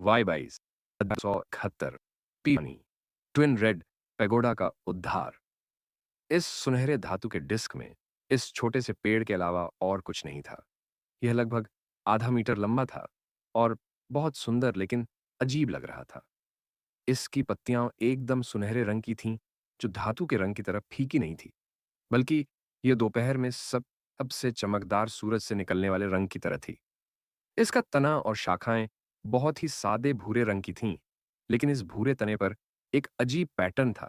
Y22 पीनी twin red pagoda का उद्धार। इस सुनहरे धातु के डिस्क में इस छोटे से पेड़ के अलावा और कुछ नहीं था। यह लगभग आधा मीटर लंबा था और बहुत सुंदर लेकिन अजीब लग रहा था। इसकी पत्तियां एकदम सुनहरे रंग की थीं, जो धातु के रंग की तरह फीकी नहीं थी, बल्कि यह दोपहर में सबसे चमकदार सूरज से निकलने वाले रंग की तरह थी। इसका तना और शाखाएं बहुत ही सादे भूरे रंग की थीं, लेकिन इस भूरे तने पर एक अजीब पैटर्न था,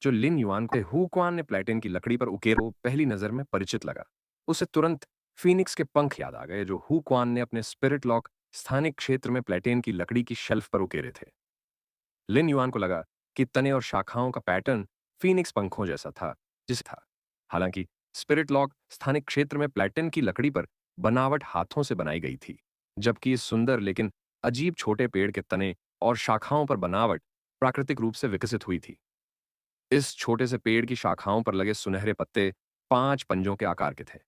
जो लिन युआन को हु क्वान ने प्लेटिन की लकड़ी पर उकेरा वो पहली नजर में परिचित लगा। उसे तुरंत फीनिक्स के पंख याद आ गए, जो हु क्वान ने अपने स्पिरिट लॉक स्थानिक क्षेत्र में प्लेटिन की लकड़ी की शेल्फ पर उकेरे थे। लिन युआन को लगा कि तने और शाखाओं का पैटर्न फीनिक्स पंखों जैसा था, जिस था। हालांकि स्पिरिट लॉक स्थानिक क्षेत्र में प्लेटिन की लकड़ी पर बनावट हाथों से बनाई गई थी, जबकि इस सुंदर लेकिन अजीब छोटे पेड़ के तने और शाखाओं पर बनावट प्राकृतिक रूप से विकसित हुई थी। इस छोटे से पेड़ की शाखाओं पर लगे सुनहरे पत्ते 5 पंजों के आकार के थे।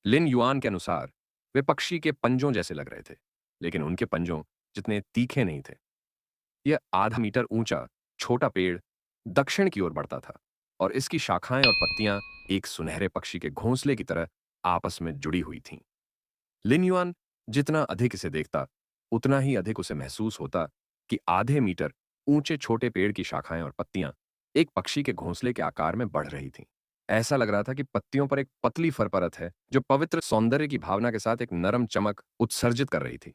लिन युआन के अनुसार वे पक्षी के पंजों जैसे लग रहे थे, लेकिन उनके पंजों जितने तीखे नहीं थे। यह आधा मीटर ऊंचा छोटा पेड़ दक्षिण की ओर बढ़ता था और इसकी शाखाएं और पत्तियां एक सुनहरे पक्षी के घोंसले की तरह आपस में जुड़ी हुई थीं। लिन युआन जितना अधिक इसे देखता, उतना ही अधिक उसे महसूस होता कि आधे मीटर ऊंचे छोटे पेड़ की शाखाएं और पत्तियां एक पक्षी के घोंसले के आकार में बढ़ रही थीं। ऐसा लग रहा था कि पत्तियों पर एक पतली फर परत है, जो पवित्र सौंदर्य की भावना के साथ एक नरम चमक उत्सर्जित कर रही थी।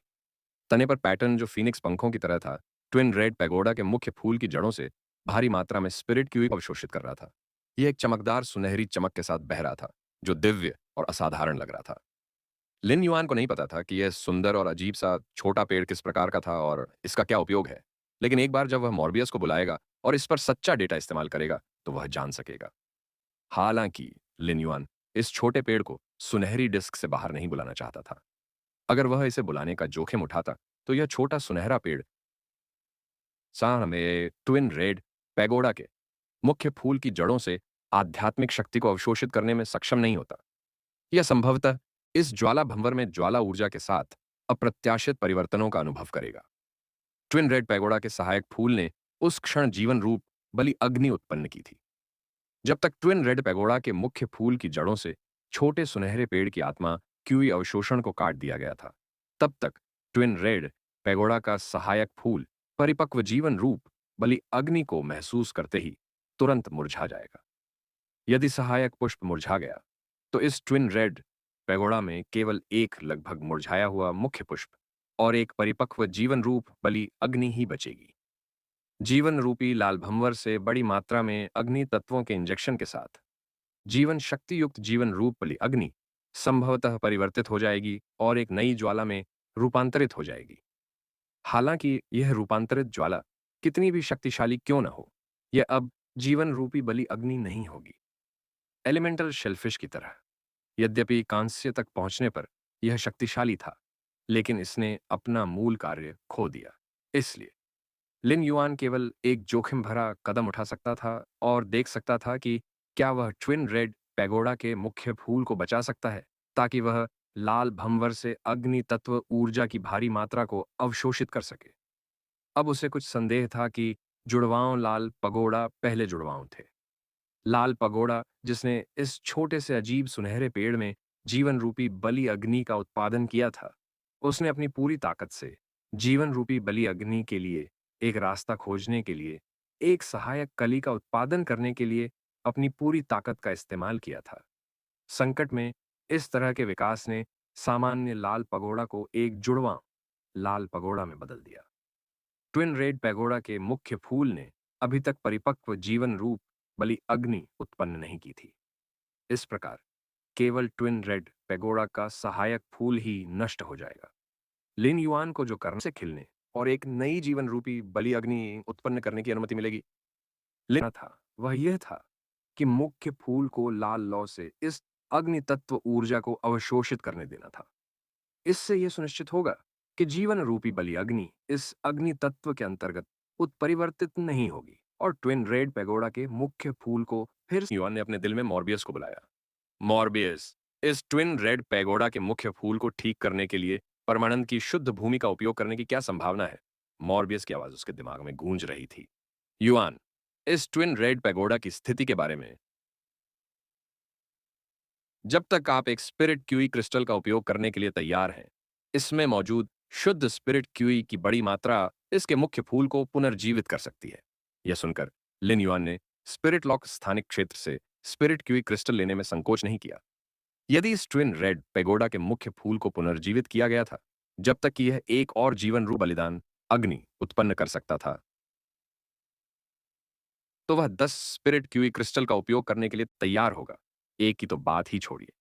तने पर पैटर्न जो फीनिक्स पंखों की तरह था, ट्विन रेड पैगोडा के मुख्य फूल की जड़ों से भारी मात्रा में स्पिरिट क्यू को अवशोषित कर रहा था। यह एक चमकदार सुनहरी चमक के साथ बह रहा था, जो दिव्य और असाधारण लग रहा था। लिन युआन को नहीं पता था कि यह सुंदर और अजीब सा छोटा पेड़ किस प्रकार का था और इसका क्या उपयोग है, लेकिन एक बार जब वह मॉर्बियस को बुलाएगा और इस पर सच्चा डेटा इस्तेमाल करेगा, तो वह जान सकेगा। हालांकि लिन युआन इस छोटे पेड़ को सुनहरी डिस्क से बाहर नहीं बुलाना चाहता था। अगर वह इसे बुलाने का जोखिम उठाता, तो यह छोटा सुनहरा पेड़ सांड में ट्विन रेड पैगोडा के मुख्य फूल की जड़ों से आध्यात्मिक शक्ति को अवशोषित करने में सक्षम नहीं होता। यह संभवतः इस ज्वाला भंवर में ज्वाला ऊर्जा के साथ अप्रत्याशित परिवर्तनों का अनुभव करेगा। ट्विन रेड पैगोडा के सहायक फूल ने उस क्षण जीवन रूप बलि अग्नि उत्पन्न की थी। जब तक ट्विन रेड पैगोडा के मुख्य फूल की जड़ों से छोटे सुनहरे पेड़ की आत्मा क्यूई अवशोषण को काट दिया गया था, तब तक ट्विन रेड पैगोडा का सहायक फूल परिपक्व जीवन रूप बलि अग्नि को महसूस करते ही तुरंत मुरझा जाएगा। यदि सहायक पुष्प मुरझा गया, तो इस ट्विन रेड पैगोडा में केवल एक लगभग मुरझाया हुआ मुख्य पुष्प और एक परिपक्व जीवन रूप बलि अग्नि ही बचेगी। जीवन रूपी लाल भंवर से बड़ी मात्रा में अग्नि तत्वों के इंजेक्शन के साथ जीवन शक्ति युक्त जीवन रूप बलि अग्नि संभवतः परिवर्तित हो जाएगी और एक नई ज्वाला में रूपांतरित हो जाएगी। हालांकि यह रूपांतरित ज्वाला कितनी भी शक्तिशाली क्यों न हो, यह अब जीवन रूपी बलि अग्नि नहीं होगी। एलिमेंटल शेलफिश की तरह। यद्यपि कांस्य तक पहुंचने पर यह शक्तिशाली था, लेकिन इसने अपना मूल कार्य खो दिया। इसलिए लिन युआन केवल एक जोखिम भरा कदम उठा सकता था और देख सकता था कि क्या वह ट्विन रेड पैगोडा के मुख्य फूल को बचा सकता है, ताकि वह लाल भंवर से अग्नि तत्व ऊर्जा की भारी मात्रा को अवशोषित कर सके। अब उसे कुछ संदेह था कि जुड़वांव लाल पगोड़ा पहले जुड़वांव थे। लाल पगोड़ा जिसने इस छोटे से अजीब सुनहरे पेड़ में जीवन रूपी बलि अग्नि का उत्पादन किया था, उसने अपनी पूरी ताकत से जीवन रूपी बलि अग्नि के लिए एक रास्ता खोजने के लिए, एक सहायक कली का उत्पादन करने के लिए अपनी पूरी ताकत का इस्तेमाल किया था। संकट में इस तरह के विकास ने सामान्य लाल पगोड़ा को एक जुड़वां लाल पगोड़ा में बदल दिया। ट्विन रेड पैगोडा के मुख्य फूल ने अभी तक परिपक्व जीवन रूप बलि अग्नि उत्पन्न नहीं की थी। इस प्रकार केवल ट्विन रेड पैगोडा का सहायक फूल ही नष्ट हो जाएगा। लिन युआन को जो करने से खिलने और एक नई जीवन रूपी बलि अग्नि उत्पन्न करने की अनुमति मिलेगी, लेना था वह यह था कि मुख्य फूल को लाल लौ से इस अग्नि तत्व ऊर्जा को अवशोषित करने देना था। इससे यह सुनिश्चित होगा कि जीवन रूपी बलि अग्नि इस अग्नि तत्व के अंतर्गत उत्परिवर्तित नहीं होगी और ट्विन रेड पैगोडा के मुख्य फूल को फिर युआन ने अपने दिल में मॉर्बियस को बुलाया। मॉर्बियस, इस ट्विन रेड पैगोडा के मुख्य फूल को ठीक करने के लिए परमानंद की शुद्ध भूमि का उपयोग करने की क्या संभावना है? मॉर्बियस की आवाज उसके दिमाग में गूंज रही थी। युआन, इस ट्विन रेड पैगोडा की स्थिति के बारे में, जब तक आप एक स्पिरिट क्यूई क्रिस्टल का उपयोग करने के लिए तैयार हैं, इसमें मौजूद शुद्ध स्पिरिट क्यूई की बड़ी मात्रा इसके मुख्य फूल को पुनर्जीवित कर सकती है। यह सुनकर लिन युआन ने स्पिरिट लॉक स्थानिक क्षेत्र से स्पिरिट क्यूई क्रिस्टल लेने में संकोच नहीं किया। यदि इस ट्विन रेड पेगोडा के मुख्य फूल को पुनर्जीवित किया गया था, जब तक कि यह एक और जीवन रूप बलिदान अग्नि उत्पन्न कर सकता था, तो वह 10 स्पिरिट क्यूई क्रिस्टल का उपयोग करने के लिए तैयार होगा। एक की तो बात ही छोड़िए।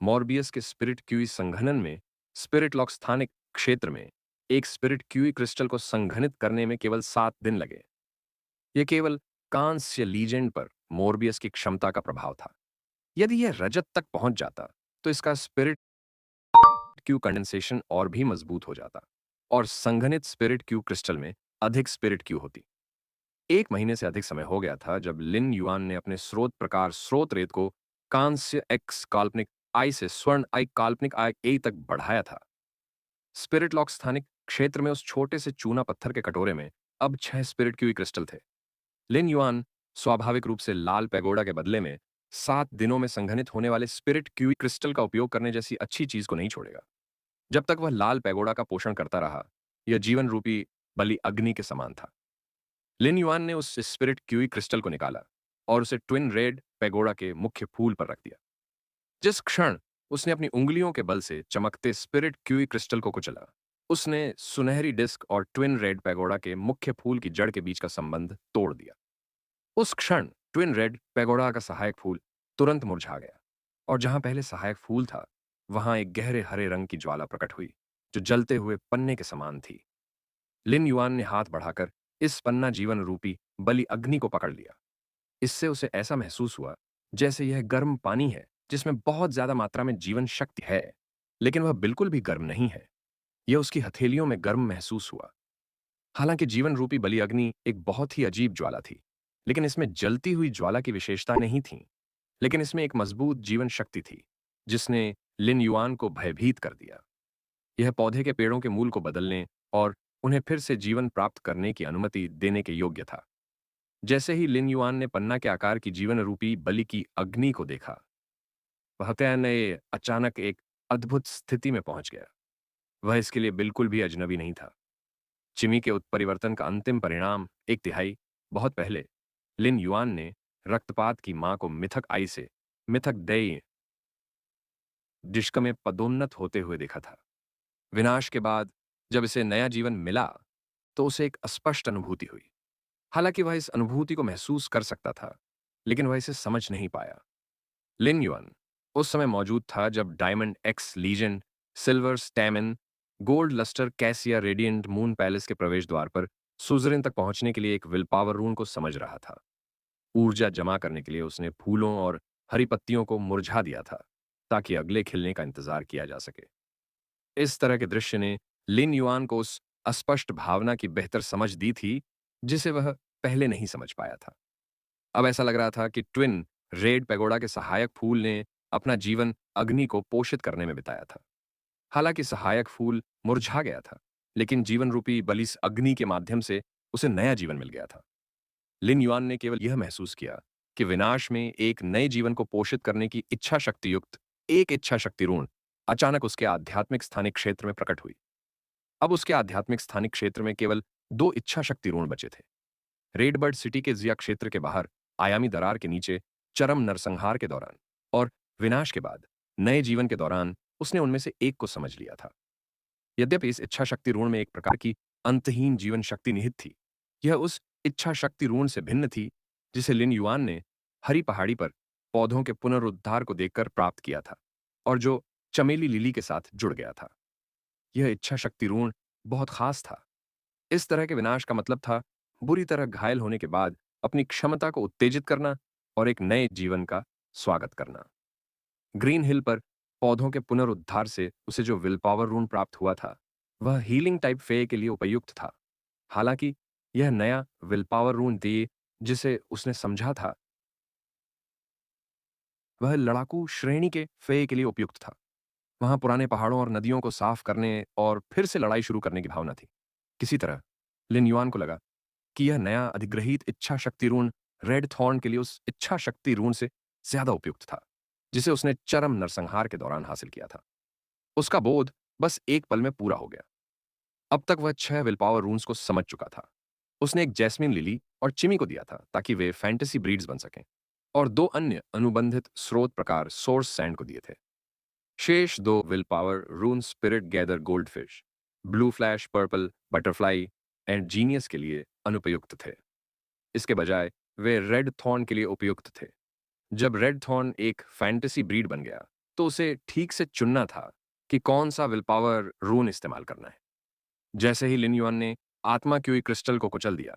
मॉर्बियस के स्पिरिट क्यूई संघनन में स्पिरिट लॉक स्थानिक क्षेत्र में एक स्पिरिट क्यूई क्रिस्टल को संघनित करने में केवल 7 दिन लगे। यह केवल कांस्य लीजेंड पर मोरबियस की क्षमता का प्रभाव था। यदि यह रजत तक पहुंच जाता, तो इसका स्पिरिट क्यू कंडेंसेशन और भी मजबूत हो जाता और संघनित स्पिरिट क्यू क्रिस्टल में अधिक स्पिरिट क्यू होती। 1 महीने से अधिक समय हो गया था जब लिन युआन ने अपने स्रोत प्रकार स्रोत रेत को कांस्य एक्स काल्पनिक आई से स्वर्ण आई काल्पनिक आई ए तक बढ़ाया था। स्पिरिट लॉक स्थानिक क्षेत्र में उस छोटे से चूना पत्थर के कटोरे में अब 6 स्पिरिट क्यूई क्रिस्टल थे। लिन युआन स्वाभाविक रूप से लाल पैगोडा के बदले में 7 दिनों में संघनित होने वाले स्पिरिट क्यूई क्रिस्टल का उपयोग करने जैसी अच्छी चीज को नहीं छोड़ेगा। जब तक वह लाल पैगोडा का पोषण करता रहा, यह जीवन रूपी बलि अग्नि के समान था। लिन युआन ने उस स्पिरिट क्यूई क्रिस्टल को निकाला और उसे ट्विन रेड पैगोडा के मुख्य फूल पर रख दिया। जिस क्षण उसने अपनी उंगलियों के बल से चमकते स्पिरिट क्यूई क्रिस्टल को कुचला, उसने सुनहरी डिस्क और ट्विन रेड पैगोडा के मुख्य फूल की जड़ के बीच का संबंध तोड़ दिया। उस क्षण ट्विन रेड पैगोडा का सहायक फूल तुरंत मुरझा गया और जहां पहले सहायक फूल था, वहां एक गहरे हरे रंग की ज्वाला प्रकट हुई जो जलते हुए पन्ने के समान थी। लिन युआन ने हाथ बढ़ाकर इस पन्ना जीवन रूपी बलि अग्नि को पकड़ लिया। इससे उसे ऐसा महसूस हुआ जैसे यह गर्म पानी है जिसमें बहुत ज्यादा मात्रा में जीवन शक्ति है, लेकिन वह बिल्कुल भी गर्म नहीं है। यह उसकी हथेलियों में गर्म महसूस हुआ। हालांकि जीवन रूपी बलि अग्नि एक बहुत ही अजीब ज्वाला थी, लेकिन इसमें जलती हुई ज्वाला की विशेषता नहीं थी, लेकिन इसमें एक मजबूत जीवन शक्ति थी जिसने लिन युआन को भयभीत कर दिया। यह पौधे के पेड़ों के मूल को बदलने और उन्हें फिर से जीवन प्राप्त करने की अनुमति देने के योग्य था। जैसे ही लिन युआन ने पन्ना के आकार की जीवन रूपी बलि की अग्नि को देखा, वह ने अचानक एक अद्भुत स्थिति में पहुंच गया। वह इसके लिए बिल्कुल भी अजनबी नहीं था। चिमी के उत्परिवर्तन का अंतिम परिणाम 1/3 बहुत पहले लिन युआन ने रक्तपात की मां को मिथक आई से मिथक दई डिश्क में पदोन्नत होते हुए देखा था। विनाश के बाद जब इसे नया जीवन मिला, तो उसे एक अस्पष्ट अनुभूति हुई। हालांकि वह इस अनुभूति को महसूस कर सकता था, लेकिन वह इसे समझ नहीं पाया। लिन युआन उस समय मौजूद था जब diamond X legend, silver stamina, gold lustre cassia radiant moon palace के प्रवेश द्वार पर सुजरिन तक पहुंचने के लिए एक विल पावर रून को समझ रहा था। ऊर्जा जमा करने के लिए उसने फूलों और हरी पत्तियों को मुरझा दिया था ताकि अगले खिलने का इंतजार किया जा सके। इस तरह के दृश्य ने लिन युआन को उस अस्पष्ट भावना की बेहतर समझ दी थी जिसे वह पहले नहीं समझ पाया था। अब ऐसा लग रहा था कि ट्विन रेड पैगोडा के सहायक फूल ने अपना जीवन अग्नि को पोषित करने में बिताया था। हालांकि सहायक फूल मुरझा गया था, लेकिन जीवन रूपी बलिस अग्नि के माध्यम से उसे नया जीवन मिल गया था। लिन युआन ने केवल यह महसूस किया कि विनाश में एक नए जीवन को पोषित करने की इच्छा शक्ति युक्त एक इच्छा शक्ति ऋण अचानक उसके आध्यात्मिक स्थानिक क्षेत्र में प्रकट हुई। अब उसके आध्यात्मिक स्थानिक क्षेत्र में केवल 2 इच्छा शक्ति ऋण बचे थे। रेडबर्ड सिटी के जिया क्षेत्र के बाहर आयामी दरार के नीचे चरम नरसंहार के दौरान और विनाश के बाद नए जीवन के दौरान उसने उनमें से एक को समझ लिया था। यद्यपि इस इच्छा शक्ति ऋण में एक प्रकार की अंतहीन जीवन शक्ति निहित थी, यह उस इच्छा शक्ति ऋण से भिन्न थी जिसे लिन युआन ने हरी पहाड़ी पर पौधों के पुनरुद्धार को देखकर प्राप्त किया था और जो चमेली लिली के साथ जुड़ गया था। यह इच्छा शक्ति ऋण बहुत खास था। इस तरह के विनाश का मतलब था बुरी तरह घायल होने के बाद अपनी क्षमता को उत्तेजित करना और एक नए जीवन का स्वागत करना। ग्रीन हिल पर पौधों के पुनरुद्धार से उसे जो विल पावर रून प्राप्त हुआ था, वह हीलिंग टाइप फेय के लिए उपयुक्त था। हालांकि यह नया विल पावर रून दे जिसे उसने समझा था, वह लड़ाकू श्रेणी के फेय के लिए उपयुक्त था। वहां पुराने पहाड़ों और नदियों को साफ करने और फिर से लड़ाई शुरू करने की भावना थी। किसी तरह लिन युआन को लगा कि यह नया अधिग्रहित इच्छा शक्ति रून रेड थॉर्न के लिए उस इच्छा शक्ति रून से ज्यादा उपयुक्त था जिसे उसने चरम नरसंहार के दौरान हासिल किया था। उसका बोध बस एक पल में पूरा हो गया। अब तक वह 6 विल पावर रून्स को समझ चुका था। उसने एक जैस्मिन लिली और चिमी को दिया था ताकि वे फैंटेसी ब्रीड्स बन सकें, और 2 अन्य अनुबंधित स्रोत प्रकार सोर्स सैंड को दिए थे। शेष 2 will power rune spirit gather goldfish, blue flash purple butterfly and genius के लिए अनुपयुक्त थे। इसके बजाय वे रेड थॉर्न के लिए उपयुक्त थे। जब रेड थॉर्न एक फैंटेसी ब्रीड बन गया तो उसे ठीक से चुनना था कि कौन सा विल पावर रून इस्तेमाल करना है। जैसे ही लिन युआन ने आत्मा क्यूई क्रिस्टल को कुचल दिया,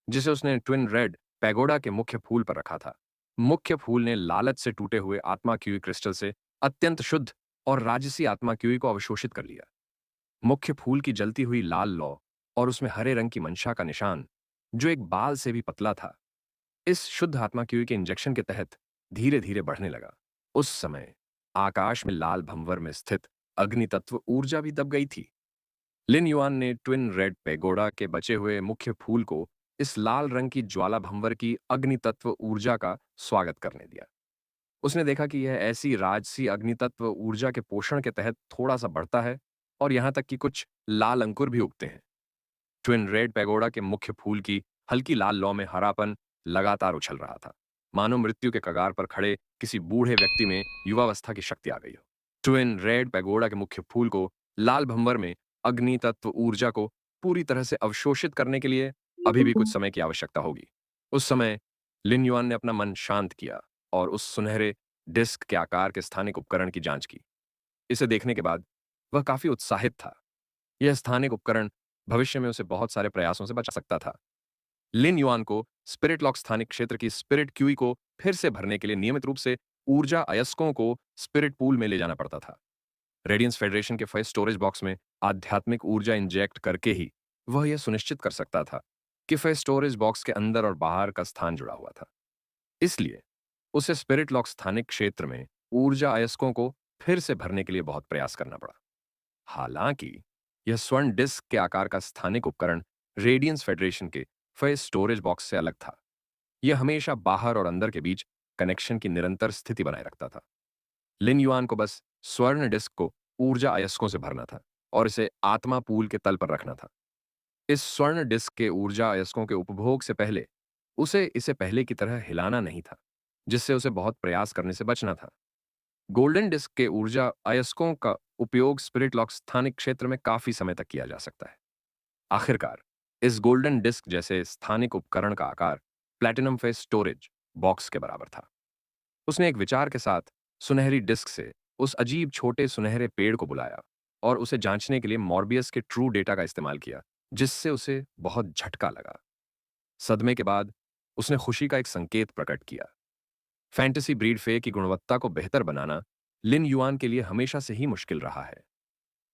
जिसे उसने ट्विन रेड पैगोडा के मुख्य फूल पर रखा था, मुख्य फूल ने लालच से टूटे हुए आत्मा क्यूई क्रिस्टल से अत्यंत शुद्ध और राजसी आत्मा क्यूई को अवशोषित कर लिया। मुख्य फूल की जलती हुई लाल लौ और उसमें हरे रंग की मंशा का निशान, जो एक बाल से भी पतला था, इस शुद्ध आत्मा क्यूई के इंजेक्शन के तहत धीरे धीरे बढ़ने लगा। उस समय आकाश में लाल भंवर में स्थित अग्नि तत्व ऊर्जा भी दब गई थी। लिन युआन ने ट्विन रेड पेगोडा के बचे हुए मुख्य फूल को इस लाल रंग की ज्वाला भंवर की अग्नि तत्व ऊर्जा का स्वागत करने दिया। उसने देखा कि यह ऐसी राजसी अग्नि तत्व ऊर्जा के पोषण के तहत थोड़ा सा बढ़ता है और यहां तक कि कुछ लाल अंकुर भी उगते हैं। ट्विन रेड पैगोडा के मुख्य फूल की हल्की लाल लौ में हरापन लगातार उछल रहा था, मानो मृत्यु के कगार पर खड़े किसी बूढ़े व्यक्ति में युवावस्था की शक्ति आ गई हो। ट्विन रेड पैगोडा के मुख्य फूल को लाल भंवर में अग्नि तत्व ऊर्जा को पूरी तरह से अवशोषित करने के लिए अभी भी कुछ समय की आवश्यकता होगी। उस समय लिन युआन ने अपना मन शांत किया और उस सुनहरे डिस्क के आकार के स्थानिक उपकरण की जांच की। इसे देखने के बाद वह काफी उत्साहित था। यह स्थानिक उपकरण भविष्य में उसे बहुत सारे प्रयासों से बचा सकता था। लिन युआन को स्पिरिट लॉक स्थानिक क्षेत्र की स्पिरिट क्यूई को फिर से भरने के लिए नियमित रूप से ऊर्जा अयस्कों को स्पिरिट पूल में ले जाना पड़ता था। रेडियंस फेडरेशन के फय स्टोरेज बॉक्स में आध्यात्मिक ऊर्जा इंजेक्ट करके ही वह यह सुनिश्चित कर सकता था कि फय स्टोरेज बॉक्स के अंदर और बाहर का स्थान जुड़ा हुआ था। इसलिए उसे स्पिरिट लॉक स्थानिक क्षेत्र में ऊर्जा अयस्कों को फिर से भरने के लिए बहुत प्रयास करना पड़ा। हालांकि यह स्वर्ण डिस्क के आकार का स्थानिक उपकरण रेडियंस फेडरेशन के फय स्टोरेज बॉक्स से अलग था। यह हमेशा बाहर और अंदर के बीच कनेक्शन की निरंतर स्थिति बनाए रखता था। लिन युआन को बस स्वर्ण डिस्क को ऊर्जा अयस्कों से भरना था और इसे आत्मा पूल के तल पर रखना था। इस स्वर्ण डिस्क के ऊर्जा अयस्कों के उपभोग से पहले उसे इसे पहले की तरह हिलाना नहीं था, जिससे उसे बहुत प्रयास करने से बचना था। गोल्डन डिस्क के ऊर्जा अयस्कों का उपयोग स्पिरिट लॉक स्थानिक क्षेत्र में काफी समय तक किया जा सकता है। आखिरकार इस गोल्डन डिस्क जैसे स्थानिक उपकरण का आकार प्लैटिनम फेस स्टोरेज बॉक्स के बराबर था। उसने एक विचार के साथ सुनहरी डिस्क से उस अजीब छोटे सुनहरे पेड़ को बुलाया और उसे जांचने के लिए मॉर्बियस के ट्रू डेटा का इस्तेमाल किया, जिससे उसे बहुत झटका लगा। सदमे के बाद उसने खुशी का एक संकेत प्रकट किया। फैंटेसी ब्रीड फे की गुणवत्ता को बेहतर बनाना लिन युआन के लिए हमेशा से ही मुश्किल रहा है।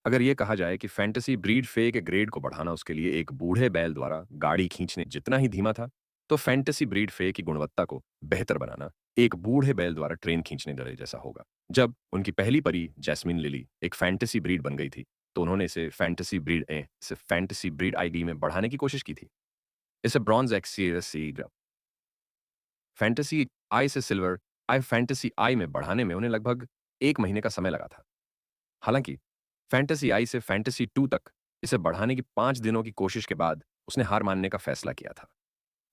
अगर यह कहा जाए कि फैंटेसी ब्रीड फे के ग्रेड को बढ़ाना उसके लिए एक बूढ़े बैल द्वारा गाड़ी खींचने जितना ही धीमा था, तो फैंटेसी ब्रीड फे की गुणवत्ता को बेहतर बनाना एक बूढ़े बैल द्वारा ट्रेन खींचने डरे जैसा होगा। जब उनकी पहली परी जैस्मिन लिली एक फैंटेसी ब्रीड बन गई थी, तो उन्होंने इसे फैंटेसी ब्रीड आईडी में बढ़ाने की कोशिश की थी। इसे ब्रॉन्ज एक्सी फैंटेसी आई से सिल्वर आई फैंटेसी आई में बढ़ाने में उन्हें लगभग 1 महीने का समय लगा था। हालांकि फैंटेसी आई से फैंटेसी 2 तक इसे बढ़ाने की 5 दिनों की कोशिश के बाद उसने हार मानने का फैसला किया था।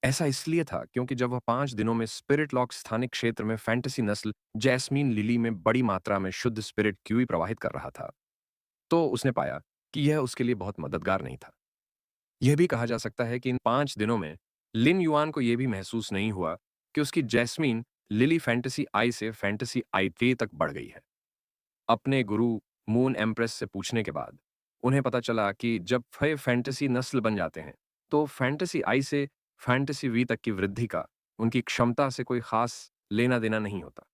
ऐसा इसलिए था क्योंकि जब वह 5 दिनों में स्पिरिट लॉक स्थानिक क्षेत्र में फैंटेसी नस्ल जैस्मीन लिली में बड़ी मात्रा में शुद्ध स्पिरिट क्यूई प्रवाहित कर रहा था, तो उसने पाया कि यह उसके लिए बहुत मददगार नहीं था। यह भी कहा जा सकता है कि इन 5 दिनों में लिन युआन को यह भी महसूस नहीं हुआ कि उसकी जैस्मीन लिली फैंटेसी आई से फैंटेसी आई टे तक बढ़ गई है। अपने गुरु मून एम्प्रेस से पूछने के बाद उन्हें पता चला कि जब फे फैंटेसी नस्ल बन जाते हैं, तो फैंटेसी आई से फैंटेसी वी तक की वृद्धि का उनकी क्षमता से कोई खास लेना देना नहीं होता।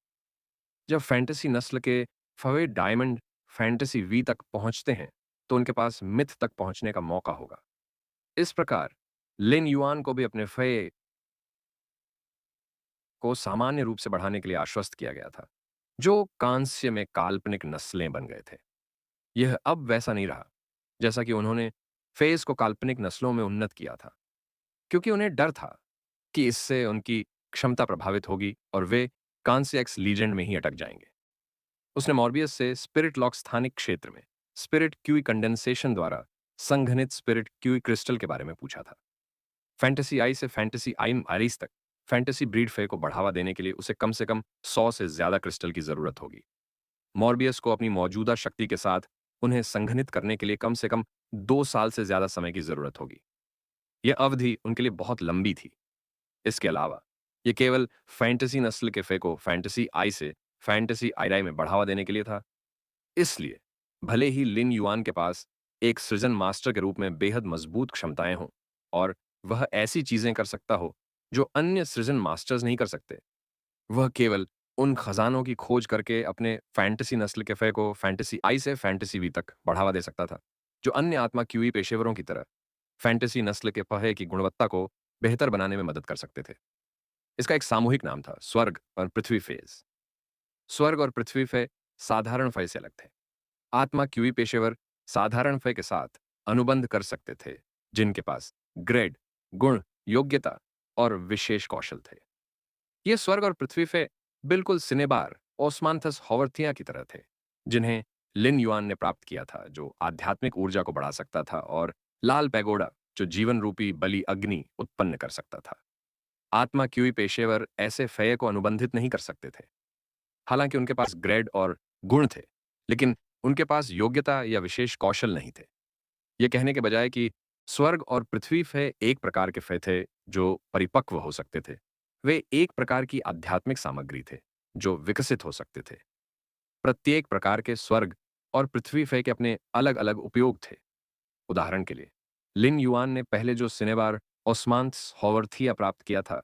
जब फैंटेसी नस्ल के फवे डायमंड फैंटेसी वी तक पहुंचते हैं, तो उनके पास मिथ तक पहुंचने का मौका होगा। इस प्रकार लिन युआन को भी अपने फे को सामान्य रूप से बढ़ाने के लिए आश्वस्त किया गया था, जो कांस्य में काल्पनिक नस्लें बन गए थे। यह अब वैसा नहीं रहा जैसा कि उन्होंने फेस को काल्पनिक नस्लों में उन्नत किया था, क्योंकि उन्हें डर था कि इससे उनकी क्षमता प्रभावित होगी और वे कांस्य एक्स लीजेंड में ही अटक जाएंगे। उसने मॉर्बियस से स्पिरिट लॉक स्थानिक क्षेत्र में स्पिरिट क्यूई कंडेंसेशन द्वारा संघनित स्पिरिट क्यूई क्रिस्टल के बारे में पूछा था। फैंटेसी आई से फैंटेसी आई आरीज तक फैंटेसी ब्रीड फे को बढ़ावा देने के लिए उसे कम से कम 100 से ज्यादा क्रिस्टल की जरूरत होगी। मॉर्बियस को अपनी मौजूदा शक्ति के साथ उन्हें संघनित करने के लिए कम से कम 2 साल से ज्यादा समय की जरूरत होगी। यह अवधि उनके लिए बहुत लंबी थी। इसके अलावा ये केवल फैंटेसी नस्ल के फे को फैंटेसी आई से फैंटेसी आईराई में बढ़ावा देने के लिए था। इसलिए भले ही लिन युआन के पास एक सृजन मास्टर के रूप में बेहद मजबूत क्षमताएं हों और वह ऐसी चीजें कर सकता हो जो अन्य सृजन मास्टर्स नहीं कर सकते, वह केवल उन खजानों की खोज करके अपने फैंटेसी नस्ल के फे को फैंटेसी आई से फैंटेसी वी तक बढ़ावा दे सकता था, जो अन्य आत्मा क्यूई पेशेवरों की तरह फैंटेसी नस्ल के फहे की गुणवत्ता को बेहतर बनाने में मदद कर सकते थे। इसका एक सामूहिक नाम था स्वर्ग और पृथ्वी फेज। स्वर्ग और पृथ्वी फे साधारण फय से अलग थे। आत्मा क्यूई पेशेवर साधारण फय के साथ अनुबंध कर सकते थे, जिनके पास ग्रेड, गुण, योग्यता और विशेष कौशल थे। ये स्वर्ग और पृथ्वी फे बिल्कुल सिनेबार ओस्मांथस हॉवर्थिया की तरह थे, जिन्हें लिन युआन ने प्राप्त किया था, जो आध्यात्मिक ऊर्जा को बढ़ा सकता था, और लाल पैगोडा, जो जीवन रूपी बलि अग्नि उत्पन्न कर सकता था। आत्मा क्यूई पेशेवर ऐसे फय को अनुबंधित नहीं कर सकते थे। हालांकि उनके पास ग्रेड और गुण थे, लेकिन उनके पास योग्यता या विशेष कौशल नहीं थे। यह कहने के बजाय कि स्वर्ग और पृथ्वी फे एक प्रकार के फे थे जो परिपक्व हो सकते थे, वे एक प्रकार की आध्यात्मिक सामग्री थे जो विकसित हो सकते थे। प्रत्येक प्रकार के स्वर्ग और पृथ्वी फे के अपने अलग अलग उपयोग थे। उदाहरण के लिए, लिन युआन ने पहले जो सिनेबार ओस्मांथस हॉवर्थिया प्राप्त किया था,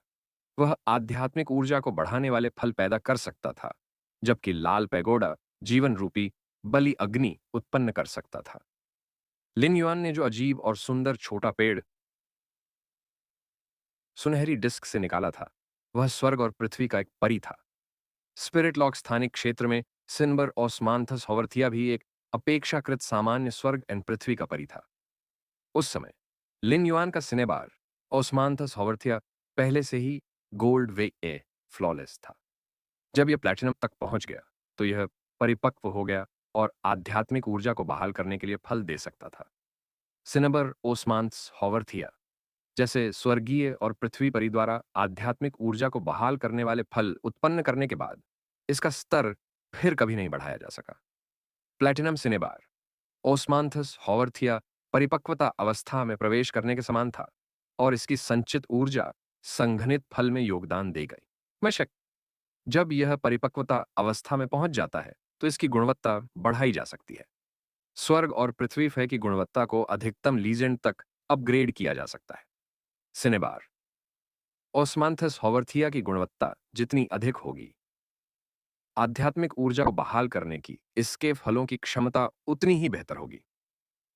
वह आध्यात्मिक ऊर्जा को बढ़ाने वाले फल पैदा कर सकता था, जबकि लाल पैगोडा जीवन रूपी बलि अग्नि उत्पन्न कर सकता था। लिन युआन ने जो अजीब और सुंदर छोटा पेड़ सुनहरी डिस्क से निकाला था, वह स्वर्ग और पृथ्वी का एक परी था। स्पिरिट लॉक स्थानिक क्षेत्र में सिनबर ओस्मांथस हॉवर्थिया भी एक अपेक्षाकृत सामान्य स्वर्ग एंड पृथ्वी का परी था। उस समय लिन युआन का सिनेबार ओस्मांथस हॉवर्थिया पहले से ही गोल्ड वे ए फ्लॉलेस था। जब यह प्लैटिनम तक पहुंच गया तो यह परिपक्व हो गया और आध्यात्मिक ऊर्जा को बहाल करने के लिए फल दे सकता था। सिनेबर ओस्मांथस हॉवर्थिया जैसे स्वर्गीय और पृथ्वी परि द्वारा आध्यात्मिक ऊर्जा को बहाल करने वाले फल उत्पन्न करने के बाद इसका स्तर फिर कभी नहीं बढ़ाया जा सका। प्लैटिनम सिनेबार ओस्मांथस हॉवर्थिया परिपक्वता अवस्था में प्रवेश करने के समान था और इसकी संचित ऊर्जा संघनित फल में योगदान दे गई। बेशक जब यह परिपक्वता अवस्था में पहुंच जाता है तो इसकी गुणवत्ता बढ़ाई जा सकती है। स्वर्ग और पृथ्वी फय की गुणवत्ता को अधिकतम लीजेंड तक अपग्रेड किया जा सकता है। सिनेबार ओस्मांथस हॉवर्थिया की गुणवत्ता जितनी अधिक होगी, आध्यात्मिक ऊर्जा को बहाल करने की इसके फलों की क्षमता उतनी ही बेहतर होगी।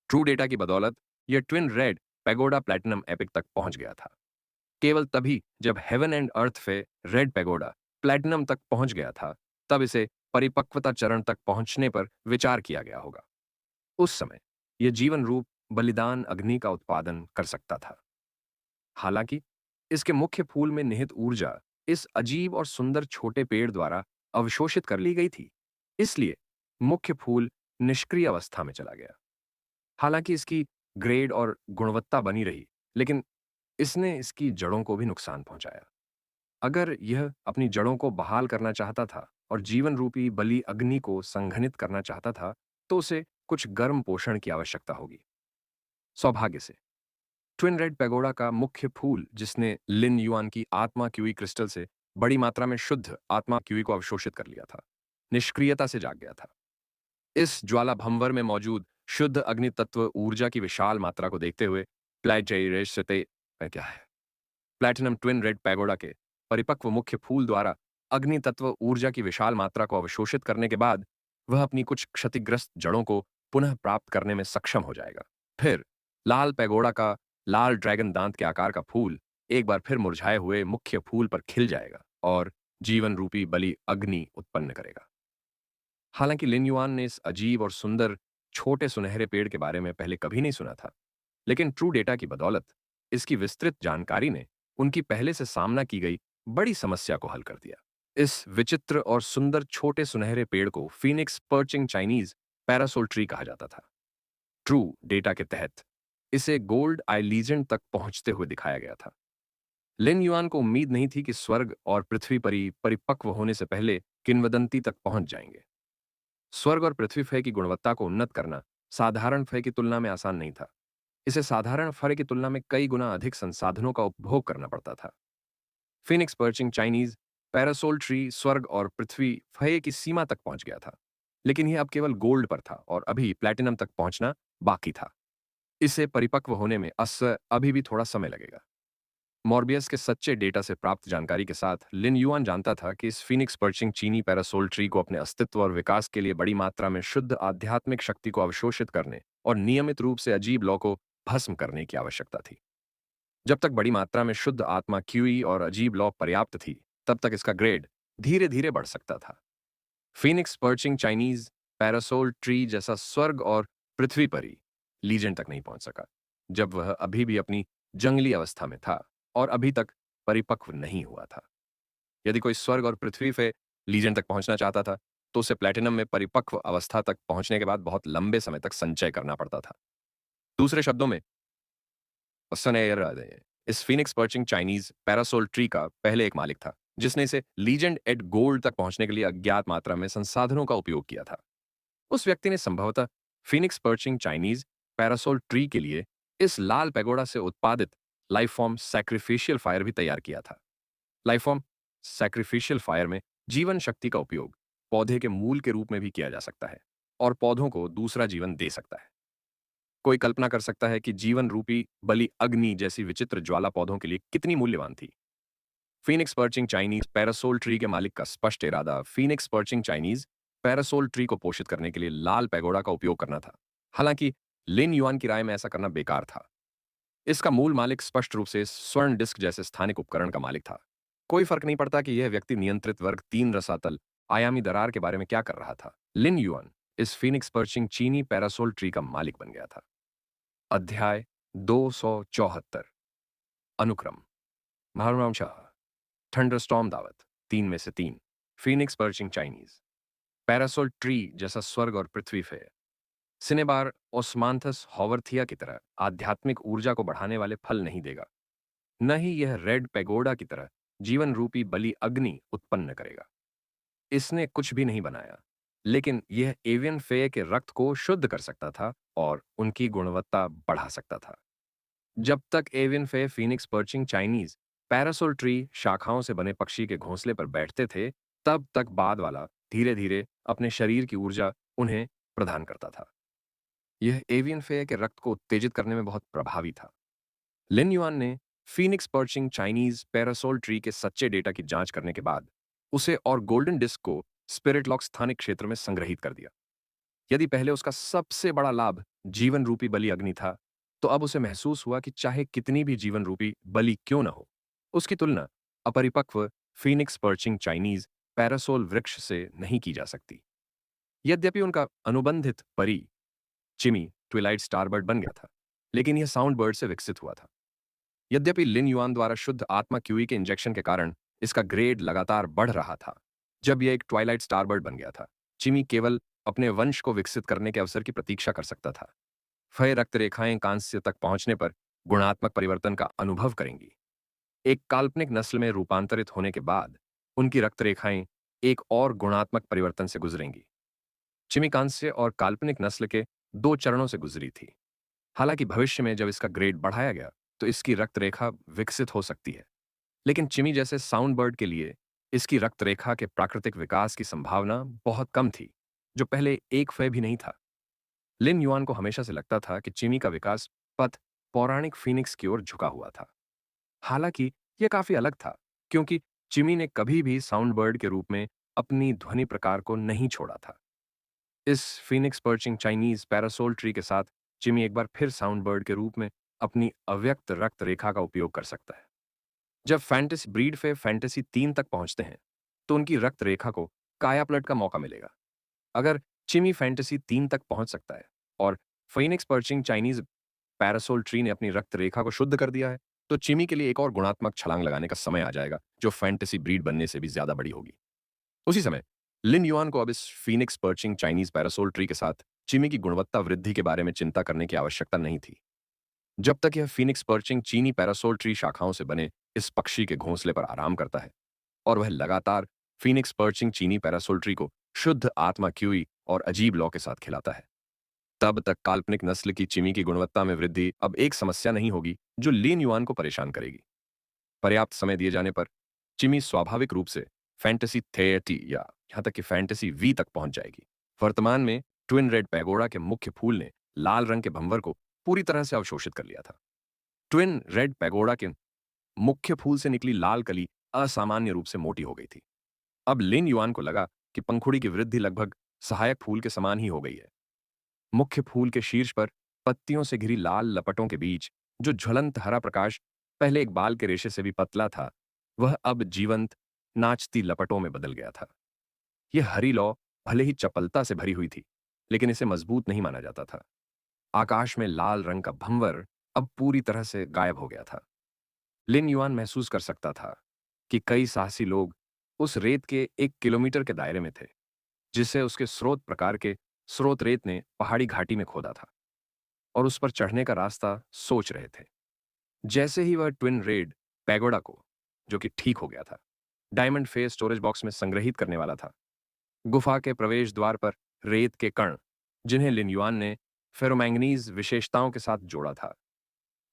ट्रू डेटा की बदौलत यह twin red pagoda platinum epic तक पहुंच गया था। केवल तभी जब हेवन एंड अर्थ फे रेड पैगोडा प्लैटिनम तक पहुंच गया था, तब इसे परिपक्वता चरण तक पहुंचने पर विचार किया गया होगा। उस समय यह जीवन रूप बलिदान अग्नि का उत्पादन कर सकता था। हालांकि इसके मुख्य फूल में निहित ऊर्जा इस अजीब और सुंदर छोटे पेड़ द्वारा अवशोषित कर ली गई थी, इसलिए मुख्य फूल निष्क्रिय अवस्था में चला गया। हालांकि इसकी ग्रेड और गुणवत्ता बनी रही, लेकिन इसने इसकी जड़ों को भी नुकसान पहुंचाया। अगर यह अपनी जड़ों को बहाल करना चाहता था और जीवन रूपी बलि अग्नि को संघनित करना चाहता था, तो उसे कुछ गर्म पोषण की आवश्यकता होगी। सौभाग्य से ट्विन रेड पैगोडा का मुख्य फूल, जिसने लिन युआन की आत्मा क्यूई क्रिस्टल से बड़ी मात्रा में शुद्ध आत्मा क्यूई को अवशोषित कर लिया था, निष्क्रियता से जाग गया था। इस ज्वाला भंवर में मौजूद शुद्ध अग्नि तत्व ऊर्जा की विशाल मात्रा को देखते हुए क्या है प्लैटिनम ट्विन रेड पैगोडा के परिपक्व मुख्य फूल द्वारा अग्नि तत्व ऊर्जा की विशाल मात्रा को अवशोषित करने के बाद वह अपनी कुछ क्षतिग्रस्त जड़ों को पुनः प्राप्त करने में सक्षम हो जाएगा। फिर लाल पैगोडा का लाल ड्रैगन दांत के आकार का फूल एक बार फिर मुरझाए हुए मुख्य फूल पर खिल जाएगा और जीवन रूपी बलि अग्नि उत्पन्न करेगा। हालांकि लिन युआन ने इस अजीब और सुंदर छोटे सुनहरे पेड़ के बारे में पहले कभी नहीं सुना था, लेकिन ट्रू डेटा की बदौलत इसकी विस्तृत जानकारी ने उनकी पहले से सामना की गई बड़ी समस्या को हल कर दिया। इस विचित्र और सुंदर छोटे सुनहरे पेड़ को Phoenix perching Chinese parasol tree कहा जाता था। ट्रू डेटा के तहत इसे गोल्ड आई लीजेंड तक पहुंचते हुए दिखाया गया था। लिन युआन को उम्मीद नहीं थी कि स्वर्ग और पृथ्वी परिपक्व होने से पहले किंवदंती तक पहुंच जाएंगे। स्वर्ग और पृथ्वी फय की गुणवत्ता को उन्नत करना साधारण फय की तुलना में आसान नहीं था। इसे साधारण फय की तुलना में कई गुना अधिक संसाधनों का उपभोग करना पड़ता था। Phoenix perching Chinese parasol tree स्वर्ग और पृथ्वी फय की सीमा तक पहुंच गया था, लेकिन यह अब केवल गोल्ड पर था और अभी प्लैटिनम तक पहुंचना बाकी था। इसे परिपक्व होने में अभी भी थोड़ा समय लगेगा। मॉर्बियस के सच्चे डेटा से प्राप्त जानकारी के साथ लिन युआन जानता था कि इस फीनिक्स पर्चिंग चीनी पैरासोल ट्री को अपने अस्तित्व और विकास के लिए बड़ी मात्रा में शुद्ध आध्यात्मिक शक्ति को अवशोषित करने और नियमित रूप से अजीब लौ को भस्म करने की आवश्यकता थी। जब तक बड़ी मात्रा में शुद्ध आत्मा क्यूई और अजीब लौ पर्याप्त थी, तब तक इसका ग्रेड धीरे धीरे बढ़ सकता था। Phoenix perching Chinese parasol tree जैसा स्वर्ग और पृथ्वी पर ही लीजेंड तक नहीं पहुंच सका, जब वह अभी भी अपनी जंगली अवस्था में था और अभी तक परिपक्व नहीं हुआ था। यदि कोई स्वर्ग और पृथ्वी पे लीजेंड तक पहुंचना चाहता था, तो उसे प्लैटिनम में परिपक्व अवस्था तक पहुंचने के बाद बहुत लंबे समय तक संचय करना पड़ता था। दूसरे शब्दों में, इस Phoenix perching Chinese parasol tree का पहले एक मालिक था, जिसने इसे लीजेंड एट गोल्ड तक पहुंचने के लिए अज्ञात मात्रा में संसाधनों का उपयोग किया था। उस व्यक्ति ने संभवतः Phoenix perching Chinese parasol tree के लिए इस लाल पैगोडा से उत्पादित लाइफ फॉर्म सैक्रिफिशियल फायर भी तैयार किया था। लाइफ फॉर्म सैक्रिफिशियल फायर में जीवन शक्ति का उपयोग पौधे के मूल के रूप में भी किया जा सकता है और पौधों को दूसरा जीवन दे सकता है। कोई कल्पना कर सकता है कि जीवन रूपी बलि अग्नि जैसी विचित्र ज्वाला पौधों के लिए कितनी मूल्यवान थी। Phoenix perching Chinese parasol tree के मालिक का स्पष्ट इरादा Phoenix perching Chinese parasol tree को पोषित करने के लिए लाल पैगोडा का उपयोग करना था। हालांकि लिन युआन की राय में ऐसा करना बेकार था। इसका मूल मालिक स्पष्ट रूप से स्वर्ण डिस्क जैसे स्थानिक उपकरण का मालिक था। कोई फर्क नहीं पड़ता कि यह व्यक्ति नियंत्रित वर्ग 3 रसातल आयामी दरार के बारे में क्या कर रहा था। लिन युआन इस फीनिक्स पर्चिंग चीनी पैरासोल ट्री का मालिक बन गया था। अध्याय 274 अनुक्रम महावंशः थंडरस्टॉर्म दावत 3 में से 3 Phoenix perching Chinese parasol tree जैसा स्वर्ग और पृथ्वी फेयर सिनेबार ओस्मांथस हॉवरथिया की तरह आध्यात्मिक ऊर्जा को बढ़ाने वाले फल नहीं देगा, न ही यह रेड पैगोडा की तरह जीवन रूपी बलि अग्नि उत्पन्न करेगा। इसने कुछ भी नहीं बनाया, लेकिन यह एवियन फे के रक्त को शुद्ध कर सकता था और उनकी गुणवत्ता बढ़ा सकता था। जब तक एवियन फे Phoenix perching Chinese parasol tree शाखाओं से बने पक्षी के घोंसले पर बैठते थे, तब तक बाद वाला धीरे धीरे अपने शरीर की ऊर्जा उन्हें प्रदान करता था। यह एवियन फे के रक्त को उत्तेजित करने में बहुत प्रभावी था। लिन युआन ने Phoenix perching Chinese parasol tree के सच्चे डेटा की जांच करने के बाद उसे और गोल्डन डिस्क को स्पिरिट लॉक स्थानिक क्षेत्र में संग्रहित कर दिया। यदि पहले उसका सबसे बड़ा लाभ जीवन रूपी बलि अग्नि था, तो अब उसे महसूस हुआ कि चाहे कितनी भी जीवन रूपी बलि क्यों न हो, उसकी तुलना अपरिपक्व फीनिक्स पर्चिंग चाइनीज पैरासोल वृक्ष से नहीं की जा सकती। यद्यपि उनका अनुबंधित परी चिमी ट्विलाइट स्टारबर्ड बन गया था, लेकिन यह साउंड बर्ड से विकसित हुआ था। यद्यपि लिन युआन द्वारा शुद्ध आत्मा क्यूई के इंजेक्शन के कारण इसका ग्रेड लगातार बढ़ रहा था, जब यह एक ट्वाइलाइट स्टारबर्ड बन गया था, चिमी केवल अपने वंश को विकसित करने के अवसर की प्रतीक्षा कर सकता था। फय रक्त रेखाएं कांस्य तक पहुंचने पर गुणात्मक परिवर्तन का अनुभव करेंगी। एक काल्पनिक नस्ल में रूपांतरित होने के बाद उनकी रक्त रेखाएं एक और गुणात्मक परिवर्तन से गुजरेंगी। चिमी कांस्य और काल्पनिक नस्ल के 2 चरणों से गुजरी थी। हालांकि भविष्य में जब इसका ग्रेड बढ़ाया गया, तो इसकी रक्त रेखा विकसित हो सकती है, लेकिन चिमी जैसे साउंड बर्ड के लिए इसकी रक्त रेखा के प्राकृतिक विकास की संभावना बहुत कम थी, जो पहले एक फय भी नहीं था। लिन युआन को हमेशा से लगता था कि चिमी का विकास पथ पौराणिक फीनिक्स की ओर झुका हुआ था। हालांकि यह काफी अलग था, क्योंकि चिमी ने कभी भी साउंड बर्ड के रूप में अपनी ध्वनि प्रकार को नहीं छोड़ा था। इस Phoenix perching Chinese parasol tree के साथ चिमी एक बार फिर साउंड बर्ड के रूप में अपनी अव्यक्त रक्त रेखा का उपयोग कर सकता है। जब फैंटेसी ब्रीड फे फैंटेसी 3 तक पहुंचते हैं, तो उनकी रक्त रेखा को कायापलट का मौका मिलेगा। अगर चिमी फैंटेसी 3 तक पहुंच सकता है और Phoenix perching Chinese parasol tree ने अपनी रक्त रेखा को शुद्ध कर दिया है, तो चिमी के लिए एक और गुणात्मक छलांग लगाने का समय आ जाएगा, जो फैंटेसी ब्रीड बनने से भी ज्यादा बड़ी होगी। उसी समय लिन युआन को अब इस Phoenix perching Chinese parasol tree के साथ चिमी की गुणवत्ता वृद्धि के बारे में चिंता करने की आवश्यकता नहीं थी। जब तक यह फीनिक्स पर्चिंग चीनी पैरासोल ट्री शाखाओं से बने इस पक्षी के घोंसले पर आराम करता है और वह लगातार फीनिक्स पर्चिंग चीनी पैरासोल ट्री को शुद्ध आत्मा क्यूई और अजीब लॉ के साथ खिलाता है, तब तक काल्पनिक नस्ल की चिमी की गुणवत्ता में वृद्धि अब एक समस्या नहीं होगी जो लिन युआन को परेशान करेगी। पर्याप्त समय दिए जाने पर चिमी स्वाभाविक रूप से फैंटेसी थेटी या यहां तक कि फैंटेसी वी तक पहुंच जाएगी। वर्तमान में ट्विन रेड पैगोडा के मुख्य फूल ने लाल रंग के भंवर को पूरी तरह से अवशोषित कर लिया था। ट्विन रेड पैगोडा के मुख्य फूल से निकली लाल कली असामान्य रूप से मोटी हो गई थी। अब लिन युआन को लगा कि पंखुड़ी की वृद्धि लगभग सहायक फूल के समान ही हो गई है। मुख्य फूल के शीर्ष पर पत्तियों से घिरी लाल लपटों के बीच जो ज्वलंत हरा प्रकाश पहले एक बाल के रेशे से भी पतला था, वह अब जीवंत नाचती लपटों में बदल गया था। यह हरी लौ भले ही चपलता से भरी हुई थी, लेकिन इसे मजबूत नहीं माना जाता था। आकाश में लाल रंग का भंवर अब पूरी तरह से गायब हो गया था। लिन युआन महसूस कर सकता था कि कई साहसी लोग उस रेत के 1 किलोमीटर के दायरे में थे, जिसे उसके स्रोत प्रकार के स्रोत रेत ने पहाड़ी घाटी में खोदा था और उस पर चढ़ने का रास्ता सोच रहे थे। जैसे ही वह ट्विन रेड पैगोडा को, जो कि ठीक हो गया था, डायमंड फेस स्टोरेज बॉक्स में संग्रहित करने वाला था, गुफा के प्रवेश द्वार पर रेत के कण, जिन्हें लिन युआन ने फेरोमैंगनीज विशेषताओं के साथ जोड़ा था,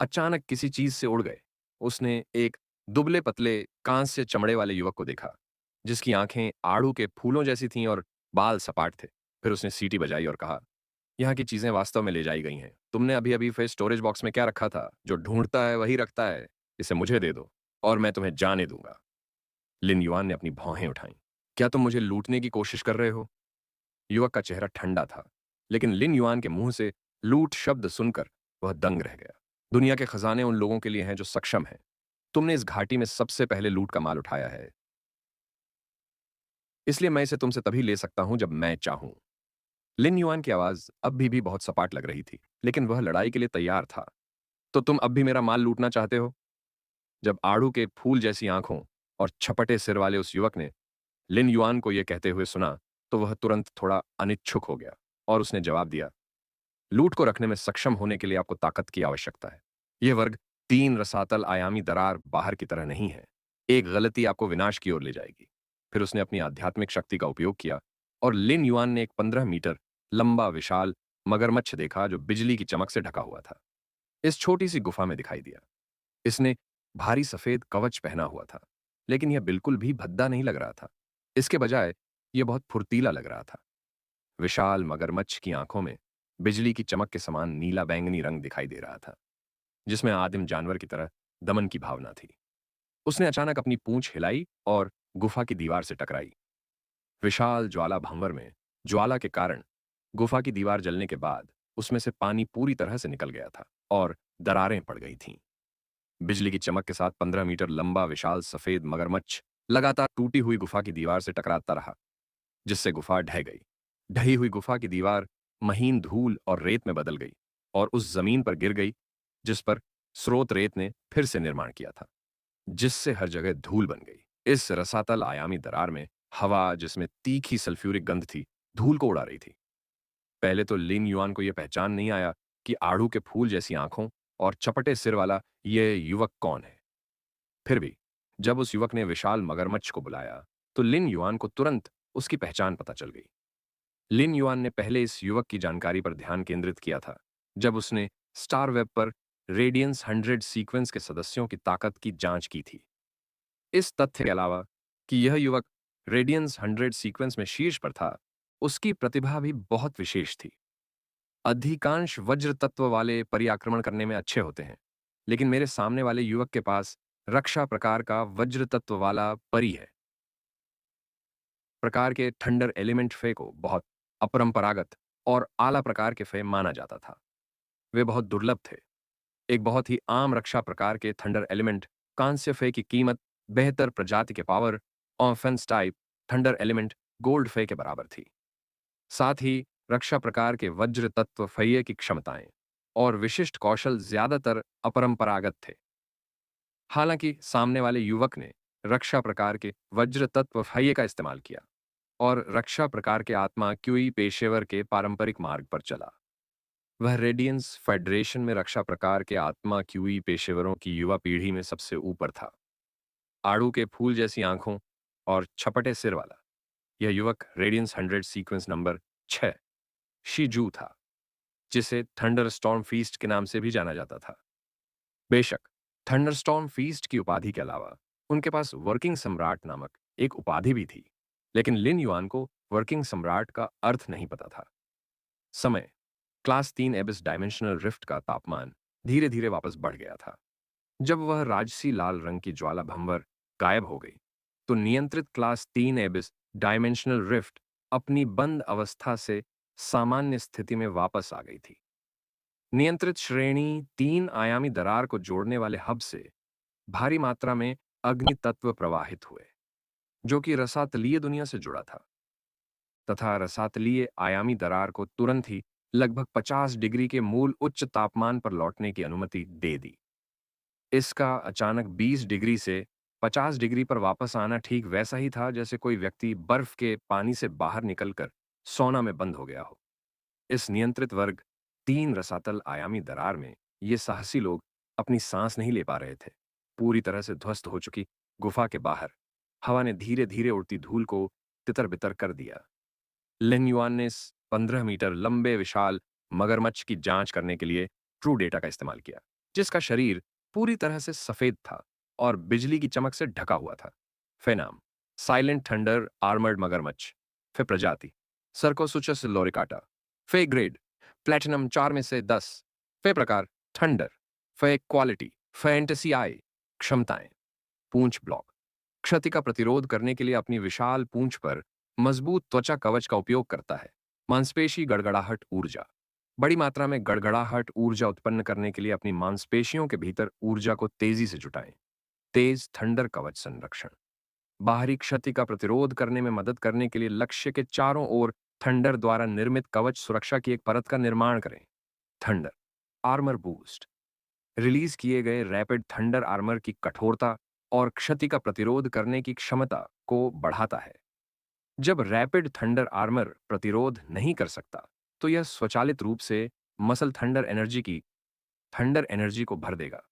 अचानक किसी चीज से उड़ गए। उसने एक दुबले पतले कांस्य चमड़े वाले युवक को देखा, जिसकी आंखें आड़ू के फूलों जैसी थीं और बाल सपाट थे। फिर उसने सीटी बजाई और कहा, यहाँ की चीजें वास्तव में ले जाई गई हैं। तुमने अभी अभी फिर स्टोरेज बॉक्स में क्या रखा था? जो ढूंढता है वही रखता है। इसे मुझे दे दो और मैं तुम्हें जाने दूंगा। लिन युआन ने अपनी भौहें उठाईं। क्या तुम मुझे लूटने की कोशिश कर रहे हो? युवक का चेहरा ठंडा था, लेकिन लिन युआन के मुंह से लूट शब्द सुनकर वह दंग रह गया। दुनिया के खजाने उन लोगों के लिए हैं जो सक्षम हैं। तुमने इस घाटी में सबसे पहले लूट का माल उठाया है, इसलिए मैं इसे तुमसे तभी ले सकता हूं जब मैं चाहूं। लिन युआन की आवाज अब भी बहुत सपाट लग रही थी, लेकिन वह लड़ाई के लिए तैयार था। तो तुम अब भी मेरा माल लूटना चाहते हो? जब आड़ू के फूल जैसी आंखों और छपटे सिर वाले उस युवक ने लिन युआन को यह कहते हुए सुना, तो वह तुरंत थोड़ा अनिच्छुक हो गया और उसने जवाब दिया, लूट को रखने में सक्षम होने के लिए आपको ताकत की आवश्यकता है। यह वर्ग 3 रसातल आयामी दरार बाहर की तरह नहीं है। एक गलती आपको विनाश की ओर ले जाएगी। फिर उसने अपनी आध्यात्मिक शक्ति का उपयोग किया और लिन युआन ने एक 15 मीटर लंबा विशाल मगरमच्छ देखा जो बिजली की चमक से ढका हुआ था। इस छोटी सी गुफा में दिखाई दिया। इसने भारी सफेद कवच पहना हुआ था, लेकिन यह बिल्कुल भी भद्दा नहीं लग रहा था। इसके बजाय यह बहुत फुर्तीला लग रहा था। विशाल मगरमच्छ की आंखों में बिजली की चमक के समान नीला बैंगनी रंग दिखाई दे रहा था, जिसमें आदिम जानवर की तरह दमन की भावना थी। उसने अचानक अपनी पूंछ हिलाई और गुफा की दीवार से टकराई। विशाल ज्वाला भंवर में ज्वाला के कारण गुफा की दीवार जलने के बाद उसमें से पानी पूरी तरह से निकल गया था और दरारें पड़ गई थीं। बिजली की चमक के साथ 15 मीटर लंबा विशाल सफेद मगरमच्छ लगातार टूटी हुई गुफा की दीवार से टकराता रहा, जिससे गुफा ढह गई। ढही हुई गुफा की दीवार महीन धूल और रेत में बदल गई और उस जमीन पर गिर गई जिस पर स्रोत रेत ने फिर से निर्माण किया था, जिससे हर जगह धूल बन गई। इस रसातल आयामी दरार में हवा, जिसमें तीखी सल्फ्यूरिक गंध थी, धूल को उड़ा रही थी। पहले तो लिन युआन को यह पहचान नहीं आया कि आड़ू के फूल जैसी आंखों और चपटे सिर वाला यह युवक कौन है। फिर भी जब उस युवक ने विशाल मगरमच्छ को बुलाया, तो लिन युआन को तुरंत उसकी पहचान पता चल गई। लिन युआन ने पहले इस युवक की जानकारी पर ध्यान केंद्रित किया था जब उसने स्टार वेब पर रेडियंस 100 सीक्वेंस के सदस्यों की ताकत की जांच की थी। इस तथ्य के अलावा कि यह युवक रेडियंस 100 सीक्वेंस में शीर्ष पर था, उसकी प्रतिभा भी बहुत विशेष थी। अधिकांश वज्र तत्व वाले परिआक्रमण करने में अच्छे होते हैं, लेकिन मेरे सामने वाले युवक के पास रक्षा प्रकार का वज्र तत्व वाला परी है। प्रकार के थंडर एलिमेंट फे को बहुत अपरंपरागत और आला प्रकार के फे माना जाता था। वे बहुत दुर्लभ थे। एक बहुत ही आम रक्षा प्रकार के थंडर एलिमेंट कांस्य फे की कीमत बेहतर प्रजाति के power offence type thunder element gold फे के बराबर थी। साथ ही रक्षा प्रकार के वज्र तत्व फैये की क्षमताएं और विशिष्ट कौशल ज्यादातर अपरंपरागत थे। हालांकि सामने वाले युवक ने रक्षा प्रकार के वज्र तत्व फाइये का इस्तेमाल किया और रक्षा प्रकार के आत्मा क्यूई पेशेवर के पारंपरिक मार्ग पर चला। वह रेडियंस फेडरेशन में रक्षा प्रकार के आत्मा क्यूई पेशेवरों की युवा पीढ़ी में सबसे ऊपर था। आड़ू के फूल जैसी आंखों और छपटे सिर वाला यह युवक रेडियंस 100 सीक्वेंस नंबर 6 शीजू था, जिसे थंडर स्टॉर्म फीस्ट के नाम से भी जाना जाता था। बेशक थंडरस्टॉर्म फीस्ट की उपाधि के अलावा उनके पास वर्किंग सम्राट नामक एक उपाधि भी थी, लेकिन लिन युआन को वर्किंग सम्राट का अर्थ नहीं पता था। समय क्लास 3 एबिस डायमेंशनल रिफ्ट का तापमान धीरे धीरे वापस बढ़ गया था। जब वह राजसी लाल रंग की ज्वाला भंवर गायब हो गई, तो नियंत्रित क्लास 3 एबिस डायमेंशनल रिफ्ट अपनी बंद अवस्था से सामान्य स्थिति में वापस आ गई थी। नियंत्रित श्रेणी 3 आयामी दरार को जोड़ने वाले हब से भारी मात्रा में अग्नि तत्व प्रवाहित हुए, जो कि रसातलीय दुनिया से जुड़ा था, तथा रसातलीय आयामी दरार को तुरंत ही लगभग 50 डिग्री के मूल उच्च तापमान पर लौटने की अनुमति दे दी। इसका अचानक 20 डिग्री से 50 डिग्री पर वापस आना ठीक वैसा ही था जैसे कोई व्यक्ति बर्फ के पानी से बाहर निकलकर सोना में बंद हो गया हो। इस नियंत्रित वर्ग 3 रसातल आयामी दरार में ये साहसी लोग अपनी सांस नहीं ले पा रहे थे। पूरी तरह से ध्वस्त हो चुकी गुफा के बाहर हवा ने धीरे धीरे उड़ती धूल को तितर बितर कर दिया। लिन युआन ने इस 15 मीटर लंबे विशाल मगरमच्छ की जांच करने के लिए ट्रू डेटा का इस्तेमाल किया, जिसका शरीर पूरी तरह से सफेद था और बिजली की चमक से ढका हुआ था। फे नाम साइलेंट थंडर आर्मर्ड मगरमच्छ। फे प्रजाति सर्कोसुचस लोरिकाटा। फे ग्रेड प्लेटिनम 4 में से 10। फे प्रकार थंडर। फे क्वालिटी फैंटेसी आई। क्षमताएं पूंछ ब्लॉक क्षति का प्रतिरोध करने के लिए अपनी विशाल पूंछ पर मजबूत त्वचा कवच का उपयोग करता है। मांसपेशी गड़गड़ाहट ऊर्जा बड़ी मात्रा में गड़गड़ाहट ऊर्जा उत्पन्न करने के लिए अपनी मांसपेशियों के भीतर ऊर्जा को तेजी से जुटाएं। तेज थंडर कवच संरक्षण बाहरी क्षति का प्रतिरोध करने में मदद करने के लिए लक्ष्य के चारों ओर थंडर द्वारा निर्मित कवच सुरक्षा की एक परत का निर्माण करें। थंडर आर्मर बूस्ट रिलीज किए गए रैपिड थंडर आर्मर की कठोरता और क्षति का प्रतिरोध करने की क्षमता को बढ़ाता है। जब रैपिड थंडर आर्मर प्रतिरोध नहीं कर सकता, तो यह स्वचालित रूप से मसल थंडर एनर्जी को भर देगा।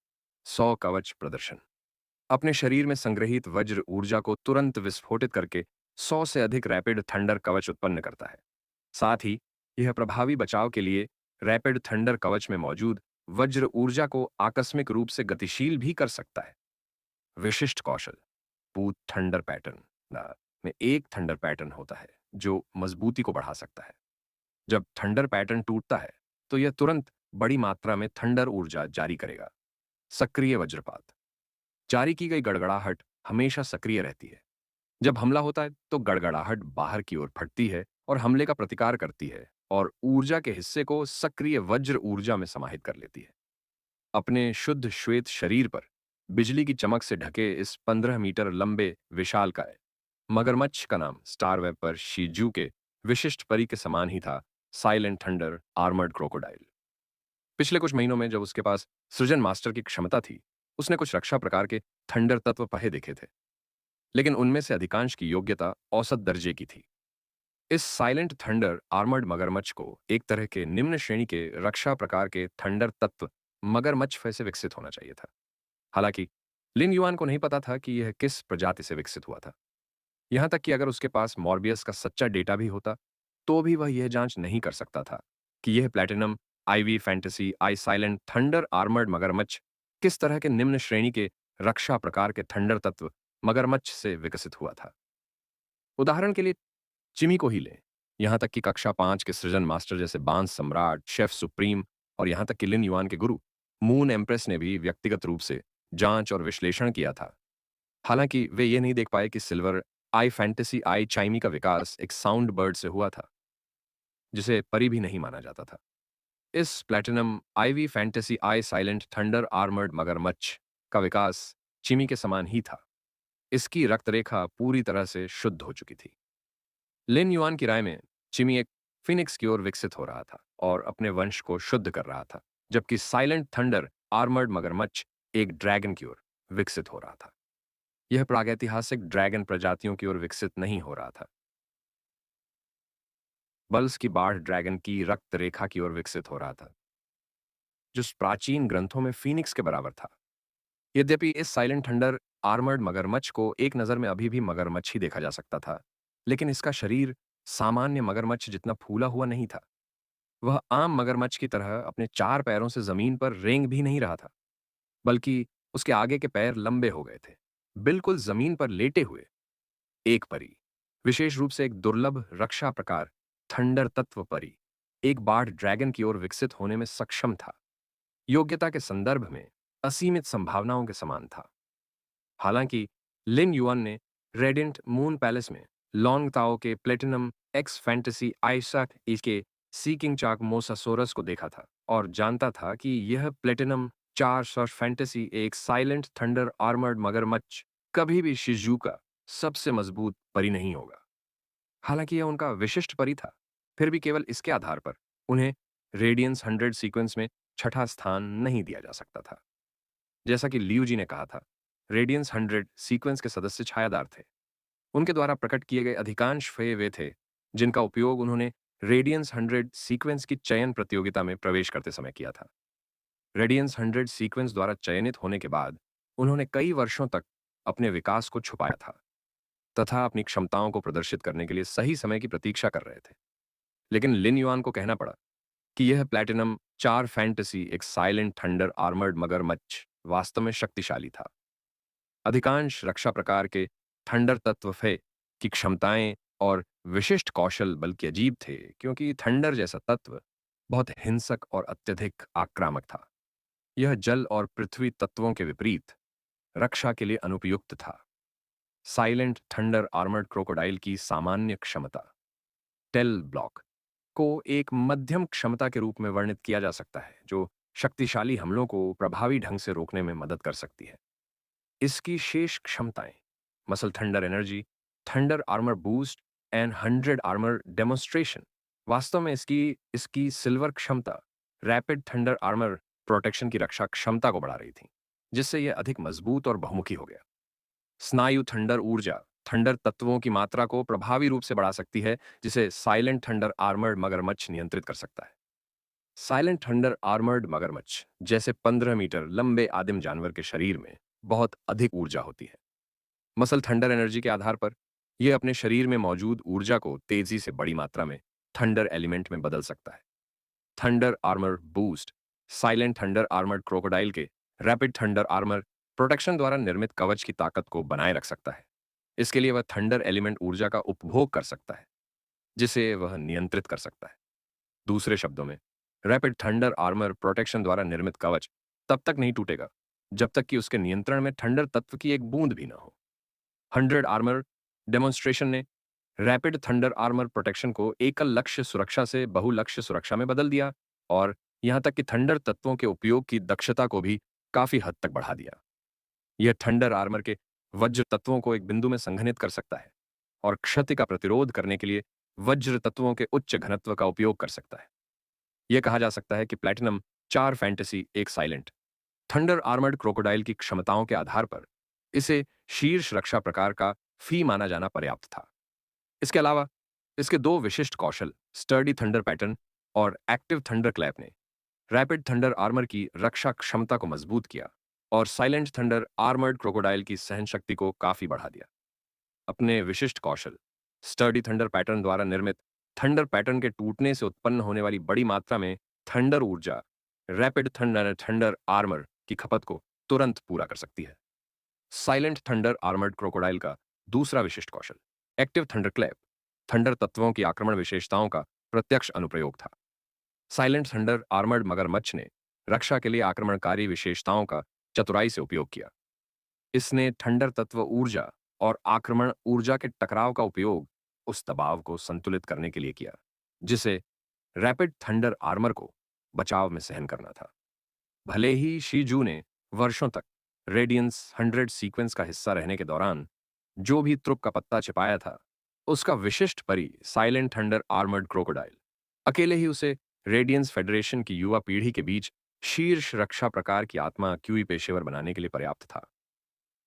100 कवच प्रदर्शन अपने शरीर में संग्रहित वज्र ऊर्जा को तुरंत विस्फोटित करके 100 से अधिक रैपिड थंडर कवच उत्पन्न करता है। साथ ही यह प्रभावी बचाव के लिए रैपिड थंडर कवच में मौजूद वज्र ऊर्जा को आकस्मिक रूप से गतिशील भी कर सकता है। विशिष्ट कौशल पूत थंडर पैटर्न में एक थंडर पैटर्न होता है जो मजबूती को बढ़ा सकता है। जब थंडर पैटर्न टूटता है, तो यह तुरंत बड़ी मात्रा में थंडर ऊर्जा जारी करेगा। सक्रिय वज्रपात जारी की गई गड़गड़ाहट हमेशा सक्रिय रहती है। जब हमला होता है, तो गड़गड़ाहट बाहर की ओर फटती है और हमले का प्रतिकार करती है और ऊर्जा के हिस्से को सक्रिय वज्र ऊर्जा में समाहित कर लेती है। अपने शुद्ध श्वेत शरीर पर बिजली की चमक से ढके इस 15 मीटर लंबे विशालकाय मगरमच्छ का नाम स्टार वेब पर शीजू के विशिष्ट परी के समान ही था, साइलेंट थंडर आर्मर्ड क्रोकोडाइल। पिछले कुछ महीनों में जब उसके पास सृजन मास्टर की क्षमता थी, उसने कुछ रक्षा प्रकार के थंडर तत्व पहे देखे थे, लेकिन उनमें से अधिकांश की योग्यता औसत दर्जे की थी। इस साइलेंट थंडर आर्मर्ड मगरमच्छ को एक तरह के निम्न श्रेणी के रक्षा प्रकार के थंडर तत्व मगरमच्छ फे से विकसित होना चाहिए था। हालांकि लिन युआन को नहीं पता था कि यह किस प्रजाति से विकसित हुआ था। यहां तक कि अगर उसके पास मॉर्बियस का सच्चा डेटा भी होता, तो भी वह यह जांच नहीं कर सकता था कि यह platinum ivy fantasy eye silent thunder armoured मगरमच्छ किस तरह के निम्न श्रेणी के रक्षा प्रकार के थंडर तत्व मगरमच्छ से विकसित हुआ था। उदाहरण के लिए चिमी को ही लें। यहां तक कि कक्षा 5 के सृजन मास्टर जैसे बांस सम्राट, शेफ सुप्रीम और यहां तक कि लिन युआन के गुरु मून एम्प्रेस ने भी व्यक्तिगत रूप से जांच और विश्लेषण किया था। हालांकि वे ये नहीं देख पाए कि सिल्वर आई फैंटेसी आई चाइमी का विकास एक साउंड बर्ड से हुआ था, जिसे परी भी नहीं माना जाता था। इस platinum ivy fantasy eye silent thunder armoured मगरमच्छ का विकास चिमी के समान ही था। इसकी रक्तरेखा पूरी तरह से शुद्ध हो चुकी थी। लिन युआन की राय में चिमी एक फिनिक्स की ओर विकसित हो रहा था और अपने वंश को शुद्ध कर रहा था। जबकि साइलेंट थंडर आर्मर्ड मगरमच्छ एक ड्रैगन की ओर विकसित हो रहा था। यह प्रागैतिहासिक ड्रैगन प्रजातियों की ओर विकसित नहीं हो रहा था, बल्स की बाढ़ ड्रैगन की रक्त रेखा की ओर विकसित हो रहा था, जो प्राचीन ग्रंथों में फीनिक्स के बराबर था। यद्यपि इस साइलेंट थंडर आर्मर्ड मगरमच्छ को एक नज़र में अभी भी मगरमच्छ ही देखा जा सकता था, लेकिन इसका शरीर सामान्य मगरमच्छ जितना फूला हुआ नहीं था। वह आम मगरमच्छ की तरह अपने 4 पैरों से जमीन पर रेंग भी नहीं रहा था, बल्कि उसके आगे के पैर लंबे हो गए थे, बिल्कुल जमीन पर लेटे हुए। एक परी, विशेष रूप से एक दुर्लभ रक्षा प्रकार थंडर तत्व परी, एक बाढ़ ड्रैगन की ओर विकसित होने में सक्षम था, योग्यता के संदर्भ में असीमित संभावनाओं के समान था। हालांकि लिन युआन ने रेडिएंट मून पैलेस में लॉन्ग ताओ के प्लेटिनम एक्स फैंटेसी आइसैक इसके सीकिंग चाक मोसासोरस को देखा था और जानता था कि यह प्लेटिनम चार सर्च फैंटेसी एक साइलेंट थंडर आर्मर्ड मगरमच्छ कभी भी शिजुका सबसे मजबूत परी नहीं होगा। हालांकि यह उनका विशिष्ट परी था, फिर भी केवल इसके आधार पर उन्हें रेडियंस 100 सीक्वेंस में छठा स्थान नहीं दिया जा सकता था। जैसा कि लियू जी ने कहा था, रेडियंस 100 सीक्वेंस के सदस्य छायादार थे। उनके द्वारा प्रकट किए गए अधिकांश फेय वे थे जिनका उपयोग उन्होंने रेडियंस 100 सीक्वेंस की चयन प्रतियोगिता में प्रवेश करते समय किया था। रेडियंस 100 सीक्वेंस द्वारा चयनित होने के बाद उन्होंने कई वर्षों तक अपने विकास को छुपाया था तथा अपनी क्षमताओं को प्रदर्शित करने के लिए सही समय की प्रतीक्षा कर रहे थे। लेकिन लिन युआन को कहना पड़ा कि यह प्लैटिनम चार फैंटेसी एक साइलेंट थंडर आर्मर्ड मगरमच्छ वास्तव में शक्तिशाली था। अधिकांश रक्षा प्रकार के थंडर तत्व फे की क्षमताएं और विशिष्ट कौशल बल्कि अजीब थे, क्योंकि थंडर जैसा तत्व बहुत हिंसक और अत्यधिक आक्रामक था। यह जल और पृथ्वी तत्वों के विपरीत रक्षा के लिए अनुपयुक्त था। साइलेंट थंडर आर्मर्ड क्रोकोडाइल की सामान्य क्षमता टेल ब्लॉक को एक मध्यम क्षमता के रूप में वर्णित किया जा सकता है, जो शक्तिशाली हमलों को प्रभावी ढंग से रोकने में मदद कर सकती है। इसकी शेष क्षमताएं muscle thunder energy, thunder armour boost and 100 armour demonstration वास्तव में इसकी इसकी सिल्वर क्षमता रैपिड थंडर आर्मर प्रोटेक्शन की रक्षा क्षमता को बढ़ा रही थी, जिससे यह अधिक मजबूत और बहुमुखी हो गया। स्नायु थंडर ऊर्जा थंडर तत्वों की मात्रा को प्रभावी रूप से बढ़ा सकती है, जिसे साइलेंट थंडर आर्मर्ड मगरमच्छ नियंत्रित कर सकता है। साइलेंट थंडर आर्मर्ड मगरमच्छ जैसे 15 मीटर लंबे आदिम जानवर के शरीर में बहुत अधिक ऊर्जा होती है। मसल थंडर एनर्जी के आधार पर यह अपने शरीर में मौजूद ऊर्जा को तेजी से बड़ी मात्रा में थंडर एलिमेंट में बदल सकता है। Thunder armour boost silent thunder armoured crocodile के रैपिड थंडर आर्मर प्रोटेक्शन द्वारा निर्मित कवच की ताकत को बनाए रख सकता है। इसके लिए वह थंडर एलिमेंट ऊर्जा का उपभोग कर सकता है, जिसे वह नियंत्रित कर सकता है। दूसरे शब्दों में, रैपिड थंडर आर्मर प्रोटेक्शन द्वारा निर्मित कवच तब तक नहीं टूटेगा जब तक कि उसके नियंत्रण में थंडर तत्व की एक बूंद भी न हो। 100 आर्मर डेमोन्स्ट्रेशन ने रैपिड थंडर आर्मर प्रोटेक्शन को एकल लक्ष्य सुरक्षा से बहुलक्ष्य सुरक्षा में बदल दिया और यहां तक कि थंडर तत्वों के उपयोग की दक्षता को भी काफी हद तक बढ़ा दिया। यह थंडर आर्मर के वज्र तत्वों को एक बिंदु में संघनित कर सकता है और क्षति का प्रतिरोध करने के लिए वज्र तत्वों के उच्च घनत्व का उपयोग कर सकता है। यह कहा जा सकता है कि प्लैटिनम चार फैंटेसी एक साइलेंट थंडर आर्मर्ड क्रोकोडाइल की क्षमताओं के आधार पर इसे शीर्ष रक्षा प्रकार का फी माना जाना पर्याप्त था। इसके अलावा इसके दो विशिष्ट कौशल स्टर्डी थंडर पैटर्न और एक्टिव थंडर क्लैप ने रैपिड थंडर आर्मर की रक्षा क्षमता को मजबूत किया और साइलेंट थंडर आर्मर्ड क्रोकोडाइल की सहन शक्ति को काफी बढ़ा दिया। अपने विशिष्ट कौशल स्टर्डी थंडर पैटर्न द्वारा निर्मित थंडर पैटर्न के टूटने से उत्पन्न होने वाली बड़ी मात्रा में थंडर ऊर्जा रैपिड थंडर थंडर आर्मर की खपत को तुरंत पूरा कर सकती है। साइलेंट थंडर आर्मर्ड क्रोकोडाइल का दूसरा विशिष्ट कौशल एक्टिव थंडर क्लैप थंडर तत्वों की आक्रमण विशेषताओं का प्रत्यक्ष अनुप्रयोग था। साइलेंट थंडर आर्मर्ड मगरमच्छ ने रक्षा के लिए आक्रमणकारी विशेषताओं का चतुराई से उपयोग किया। इसने ठंडर तत्व ऊर्जा और आक्रमण ऊर्जा के टकराव का उपयोग उस दबाव को संतुलित करने के लिए किया, जिसे रैपिड थंडर आर्मर को बचाव में सहन करना था। भले ही शीजू ने वर्षों तक रेडियंस 100 सीक्वेंस का हिस्सा रहने के दौरान जो भी त्रुप का पत्ता छिपाया था, उसका विशिष्ट परी साइलेंट थंडर आर्मर्ड क्रोकोडाइल अकेले ही उसे रेडियंस फेडरेशन की युवा पीढ़ी के बीच शीर्ष रक्षा प्रकार की आत्मा क्यूई पेशेवर बनाने के लिए पर्याप्त था।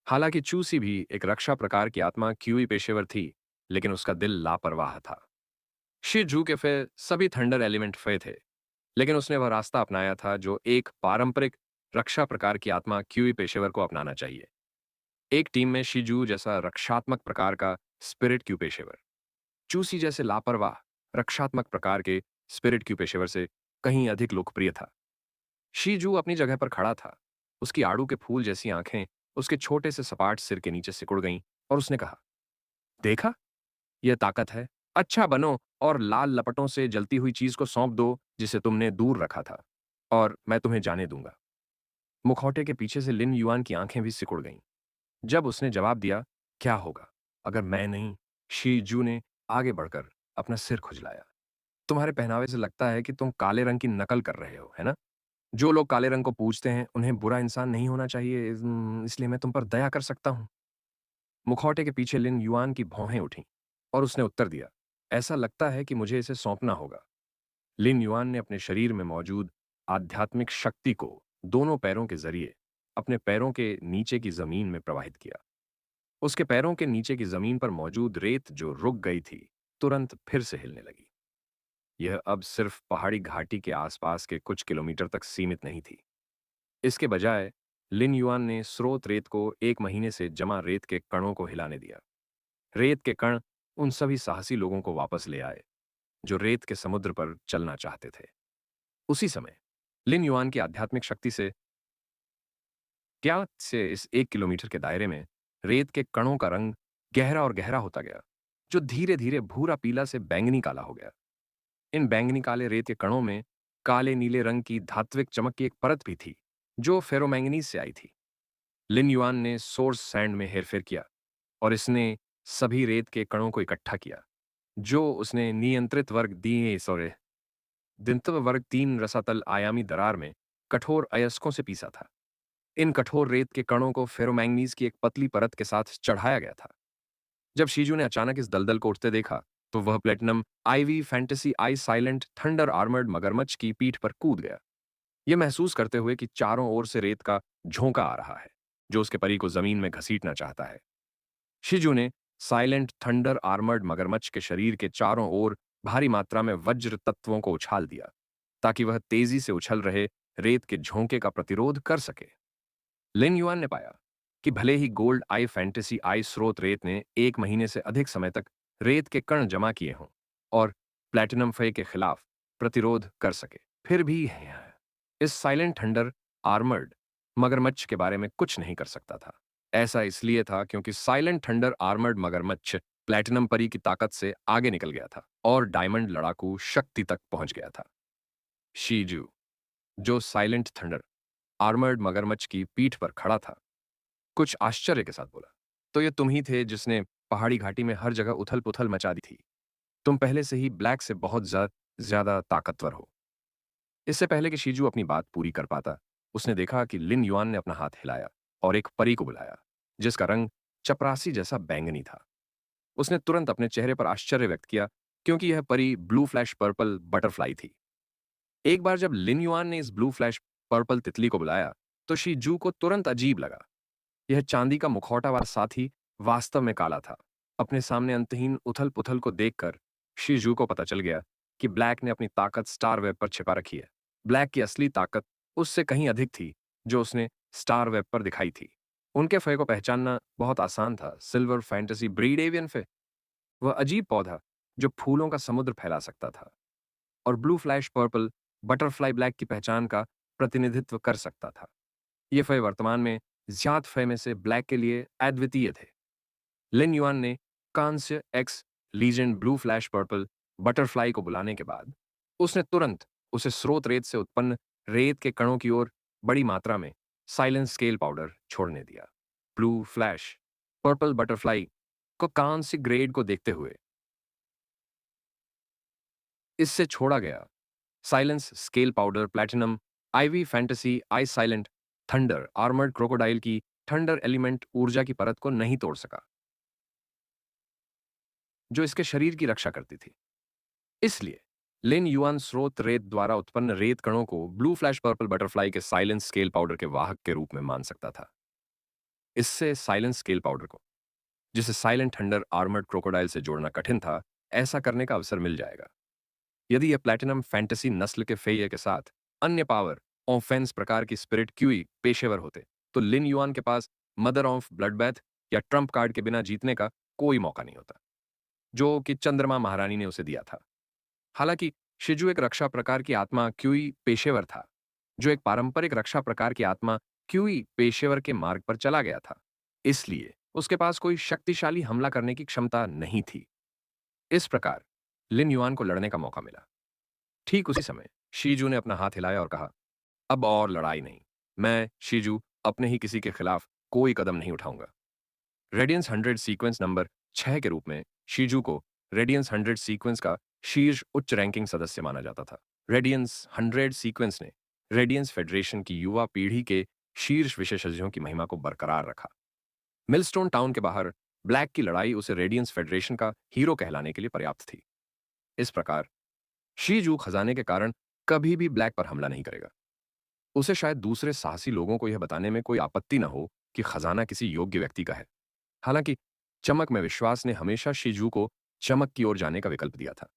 हालांकि चूसी भी एक रक्षा प्रकार की आत्मा क्यूई पेशेवर थी, लेकिन उसका दिल लापरवाह था। शी जू के फे सभी थंडर एलिमेंट फे थे, लेकिन उसने वह रास्ता अपनाया था जो एक पारंपरिक रक्षा प्रकार की आत्मा क्यूई पेशेवर को अपनाना चाहिए। एक टीम में शिजू जैसा रक्षात्मक प्रकार का स्पिरिट क्यू पेशेवर चूसी जैसे लापरवाह रक्षात्मक प्रकार के स्पिरिट क्यू पेशेवर से कहीं अधिक लोकप्रिय था। शीजू अपनी जगह पर खड़ा था। उसकी आड़ू के फूल जैसी आंखें उसके छोटे से सपाट सिर के नीचे सिकुड़ गईं और उसने कहा, देखा, यह ताकत है। अच्छा बनो और लाल लपटों से जलती हुई चीज को सौंप दो जिसे तुमने दूर रखा था, और मैं तुम्हें जाने दूंगा। मुखौटे के पीछे से लिन युआन की आंखें भी सिकुड़ गईं। जब उसने जवाब दिया, क्या होगा अगर मैं नहीं? शी जू ने आगे बढ़कर अपना सिर खुजलाया। तुम्हारे पहनावे से लगता है कि तुम काले रंग की नकल कर रहे हो, है ना? जो लोग काले रंग को पूजते हैं उन्हें बुरा इंसान नहीं होना चाहिए, इसलिए मैं तुम पर दया कर सकता हूं। मुखौटे के पीछे लिन युआन की भौहें उठीं और उसने उत्तर दिया, ऐसा लगता है कि मुझे इसे सौंपना होगा। लिन युआन ने अपने शरीर में मौजूद आध्यात्मिक शक्ति को दोनों पैरों के जरिए अपने पैरों के नीचे की जमीन में प्रवाहित किया। उसके पैरों के नीचे की जमीन पर मौजूद रेत जो रुक गई थी, तुरंत फिर से हिलने लगी। यह अब सिर्फ पहाड़ी घाटी के आसपास के कुछ किलोमीटर तक सीमित नहीं थी। इसके बजाय लिन युआन ने स्रोत रेत को 1 महीने से जमा रेत के कणों को हिलाने दिया। रेत के कण उन सभी साहसी लोगों को वापस ले आए जो रेत के समुद्र पर चलना चाहते थे। उसी समय लिन युआन की आध्यात्मिक शक्ति से क्या से इस 1 किलोमीटर के दायरे में रेत के कणों का रंग गहरा और गहरा होता गया, जो धीरे धीरे भूरा पीला से बैंगनी काला हो गया। इन बैंगनी काले रेत के कणों में काले नीले रंग की धात्विक चमक की एक परत भी थी, जो फेरोमैंगनीज से आई थी। लिन युआन ने सोर्स सैंड में हेरफेर किया और इसने सभी रेत के कणों को इकट्ठा किया, जो उसने नियंत्रित वर्ग दिए सॉरी दिंतव वर्ग 3 रसातल आयामी दरार में कठोर अयस्कों से पीसा था। इन कठोर रेत के कणों को फेरोमैंगनीज की एक पतली परत के साथ चढ़ाया गया था। जब शीजू ने अचानक इस दलदल को उठते देखा, तो वह platinum ivy fantasy eye silent thunder armoured मगरमच्छ की पीठ पर कूद गया, यह महसूस करते हुए कि चारों ओर से रेत का झोंका आ रहा है, जो उसके परी को जमीन में घसीटना चाहता है। शिजू ने साइलेंट थंडर आर्मर्ड मगरमच्छ के शरीर के चारों ओर भारी मात्रा में वज्र तत्वों को उछाल दिया, ताकि वह तेजी से उछल रहे रेत के झोंके का प्रतिरोध कर सके। लिन युआन ने पाया कि भले ही गोल्ड आई फैंटेसी आई स्रोत रेत ने 1 महीने से अधिक समय तक रेत के कण जमा किए हों और प्लैटिनम फे के खिलाफ प्रतिरोध कर सके, फिर भी इस साइलेंट थंडर आर्मर्ड मगरमच्छ के बारे में कुछ नहीं कर सकता था। ऐसा इसलिए था क्योंकि साइलेंट थंडर आर्मर्ड मगरमच्छ प्लैटिनम परी की ताकत से आगे निकल गया था और डायमंड लड़ाकू शक्ति तक पहुंच गया था। शीजू, जो साइलेंट थंडर आर्मर्ड मगरमच्छ की पीठ पर खड़ा था, कुछ आश्चर्य के साथ बोला, तो ये तुम ही थे जिसने पहाड़ी घाटी में हर जगह उथल पुथल मचा दी थी। तुम पहले से ही ब्लैक से बहुत ज्यादा ताकतवर हो। इससे पहले कि शीजू अपनी बात पूरी कर पाता, उसने देखा कि लिन युआन ने अपना हाथ हिलाया और एक परी को बुलाया, जिसका रंग चपरासी जैसा बैंगनी था। उसने तुरंत अपने चेहरे पर आश्चर्य व्यक्त किया, क्योंकि यह परी ब्लू फ्लैश पर्पल बटरफ्लाई थी। एक बार जब लिन युआन ने इस ब्लू फ्लैश पर्पल तितली को बुलाया, तो शीजू को तुरंत अजीब लगा। यह चांदी का मुखौटा वाला साथी वास्तव में काला था। अपने सामने अंतहीन उथल पुथल को देखकर शीजू को पता चल गया कि ब्लैक ने अपनी ताकत स्टार वेब पर छिपा रखी है। ब्लैक की असली ताकत उससे कहीं अधिक थी, जो उसने स्टार वेब पर दिखाई थी। उनके फे को पहचानना बहुत आसान था। सिल्वर फैंटेसी ब्रीड एवियन फे, वह अजीब पौधा जो फूलों का समुद्र फैला सकता था, और blue flash purple butterfly black की पहचान का प्रतिनिधित्व कर सकता था। ये फे वर्तमान में ज्यादा फे में से ब्लैक के लिए अद्वितीय थे। लिन युआन ने कांस्य x legend blue flash purple butterfly को बुलाने के बाद उसने तुरंत उसे स्रोत रेत से उत्पन्न रेत के कणों की ओर बड़ी मात्रा में साइलेंस स्केल पाउडर छोड़ने दिया। ब्लू फ्लैश पर्पल बटरफ्लाई को कांस्य ग्रेड को देखते हुए इससे छोड़ा गया silence scale powder platinum ivy fantasy eye silent thunder armoured crocodile की थंडर एलिमेंट ऊर्जा की परत को नहीं तोड़ सका, जो इसके शरीर की रक्षा करती थी। इसलिए लिन युआन स्रोत रेत द्वारा उत्पन्न रेत कणों को ब्लू फ्लैश पर्पल बटरफ्लाई के साइलेंस स्केल पाउडर के वाहक के रूप में मान सकता था। इससे साइलेंस स्केल पाउडर को, जिसे साइलेंट थंडर आर्मर्ड क्रोकोडाइल से जोड़ना कठिन था, ऐसा करने का अवसर मिल जाएगा। यदि यह प्लैटिनम फैंटेसी नस्ल के फेये के साथ अन्य पावर ऑफेंस प्रकार की स्पिरिट क्यूई पेशेवर होते, तो लिन युआन के पास मदर ऑफ ब्लडबैथ या ट्रम्प कार्ड के बिना जीतने का कोई मौका नहीं होता, जो कि चंद्रमा महारानी ने उसे दिया था। हालांकि शिजू एक रक्षा प्रकार की आत्मा क्यूई पेशेवर था, जो एक पारंपरिक रक्षा प्रकार की आत्मा क्यूई पेशेवर के मार्ग पर चला गया था। इसलिए उसके पास कोई शक्तिशाली हमला करने की क्षमता नहीं थी। इस प्रकार लिन युआन को लड़ने का मौका मिला। ठीक उसी समय शीजू ने अपना हाथ हिलाया और कहा, अब और लड़ाई नहीं। मैं शीजू अपने ही किसी के खिलाफ कोई कदम नहीं उठाऊंगा। रेडियंस 100 सीक्वेंस नंबर 6 के रूप में शीजू को रेडियंस 100 सीक्वेंस का शीर्ष उच्च रैंकिंग सदस्य माना जाता था। रेडियंस 100 सीक्वेंस ने रेडियंस फेडरेशन की युवा पीढ़ी के शीर्ष विशेषज्ञों की महिमा को बरकरार रखा। मिलस्टोन टाउन के बाहर ब्लैक की लड़ाई उसे रेडियंस फेडरेशन का हीरो कहलाने के लिए पर्याप्त थी। इस प्रकार शीजू खजाने के कारण कभी भी ब्लैक पर हमला नहीं करेगा। उसे शायद दूसरे साहसी लोगों को यह बताने में कोई आपत्ति न हो कि खजाना किसी योग्य व्यक्ति का है। हालांकि चमक में विश्वास ने हमेशा शीजू को चमक की ओर जाने का विकल्प दिया था।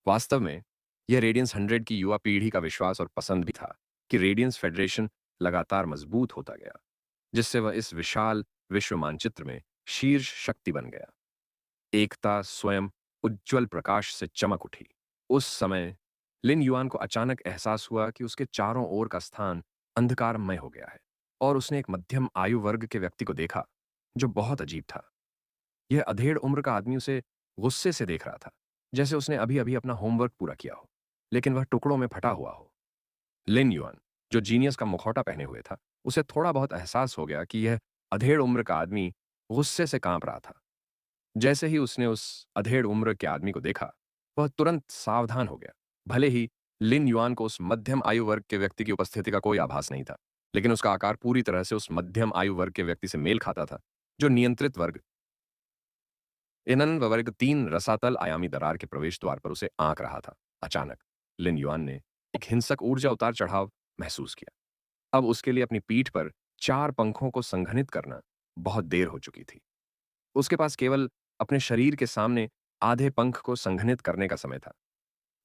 वास्तव में यह रेडियंस 100 की युवा पीढ़ी का विश्वास और पसंद भी था कि रेडियंस फेडरेशन लगातार मजबूत होता गया, जिससे वह इस विशाल विश्व मानचित्र में शीर्ष शक्ति बन गया। एकता स्वयं उज्ज्वल प्रकाश से चमक उठी। उस समय लिन युआन को अचानक एहसास हुआ कि उसके चारों ओर का स्थान अंधकारमय हो गया है, और उसने एक मध्यम आयु वर्ग के व्यक्ति को देखा जो बहुत अजीब था। यह अधेड़ उम्र का आदमी उसे गुस्से से देख रहा था, जैसे उसने अभी अभी अपना होमवर्क पूरा किया हो, लेकिन वह टुकड़ों में फटा हुआ हो। लिन युआन, जो जीनियस का मुखौटा पहने हुए था, उसे थोड़ा बहुत एहसास हो गया कि यह अधेड़ उम्र का आदमी गुस्से से कांप रहा था। जैसे ही उसने उस अधेड़ उम्र के आदमी को देखा, वह तुरंत सावधान हो गया। भले ही लिन युआन को उस मध्यम आयु वर्ग के व्यक्ति की उपस्थिति का कोई आभास नहीं था, लेकिन उसका आकार पूरी तरह से उस मध्यम आयु वर्ग के व्यक्ति से मेल खाता था, जो नियंत्रित वर्ग इनन वर्ग 3 रसातल आयामी दरार के प्रवेश द्वार पर उसे आंक रहा था। अचानक लिन युआन ने एक हिंसक ऊर्जा उतार चढ़ाव महसूस किया। अब उसके लिए अपनी पीठ पर 4 पंखों को संघनित करना बहुत देर हो चुकी थी। उसके पास केवल अपने शरीर के सामने आधे पंख को संघनित करने का समय था,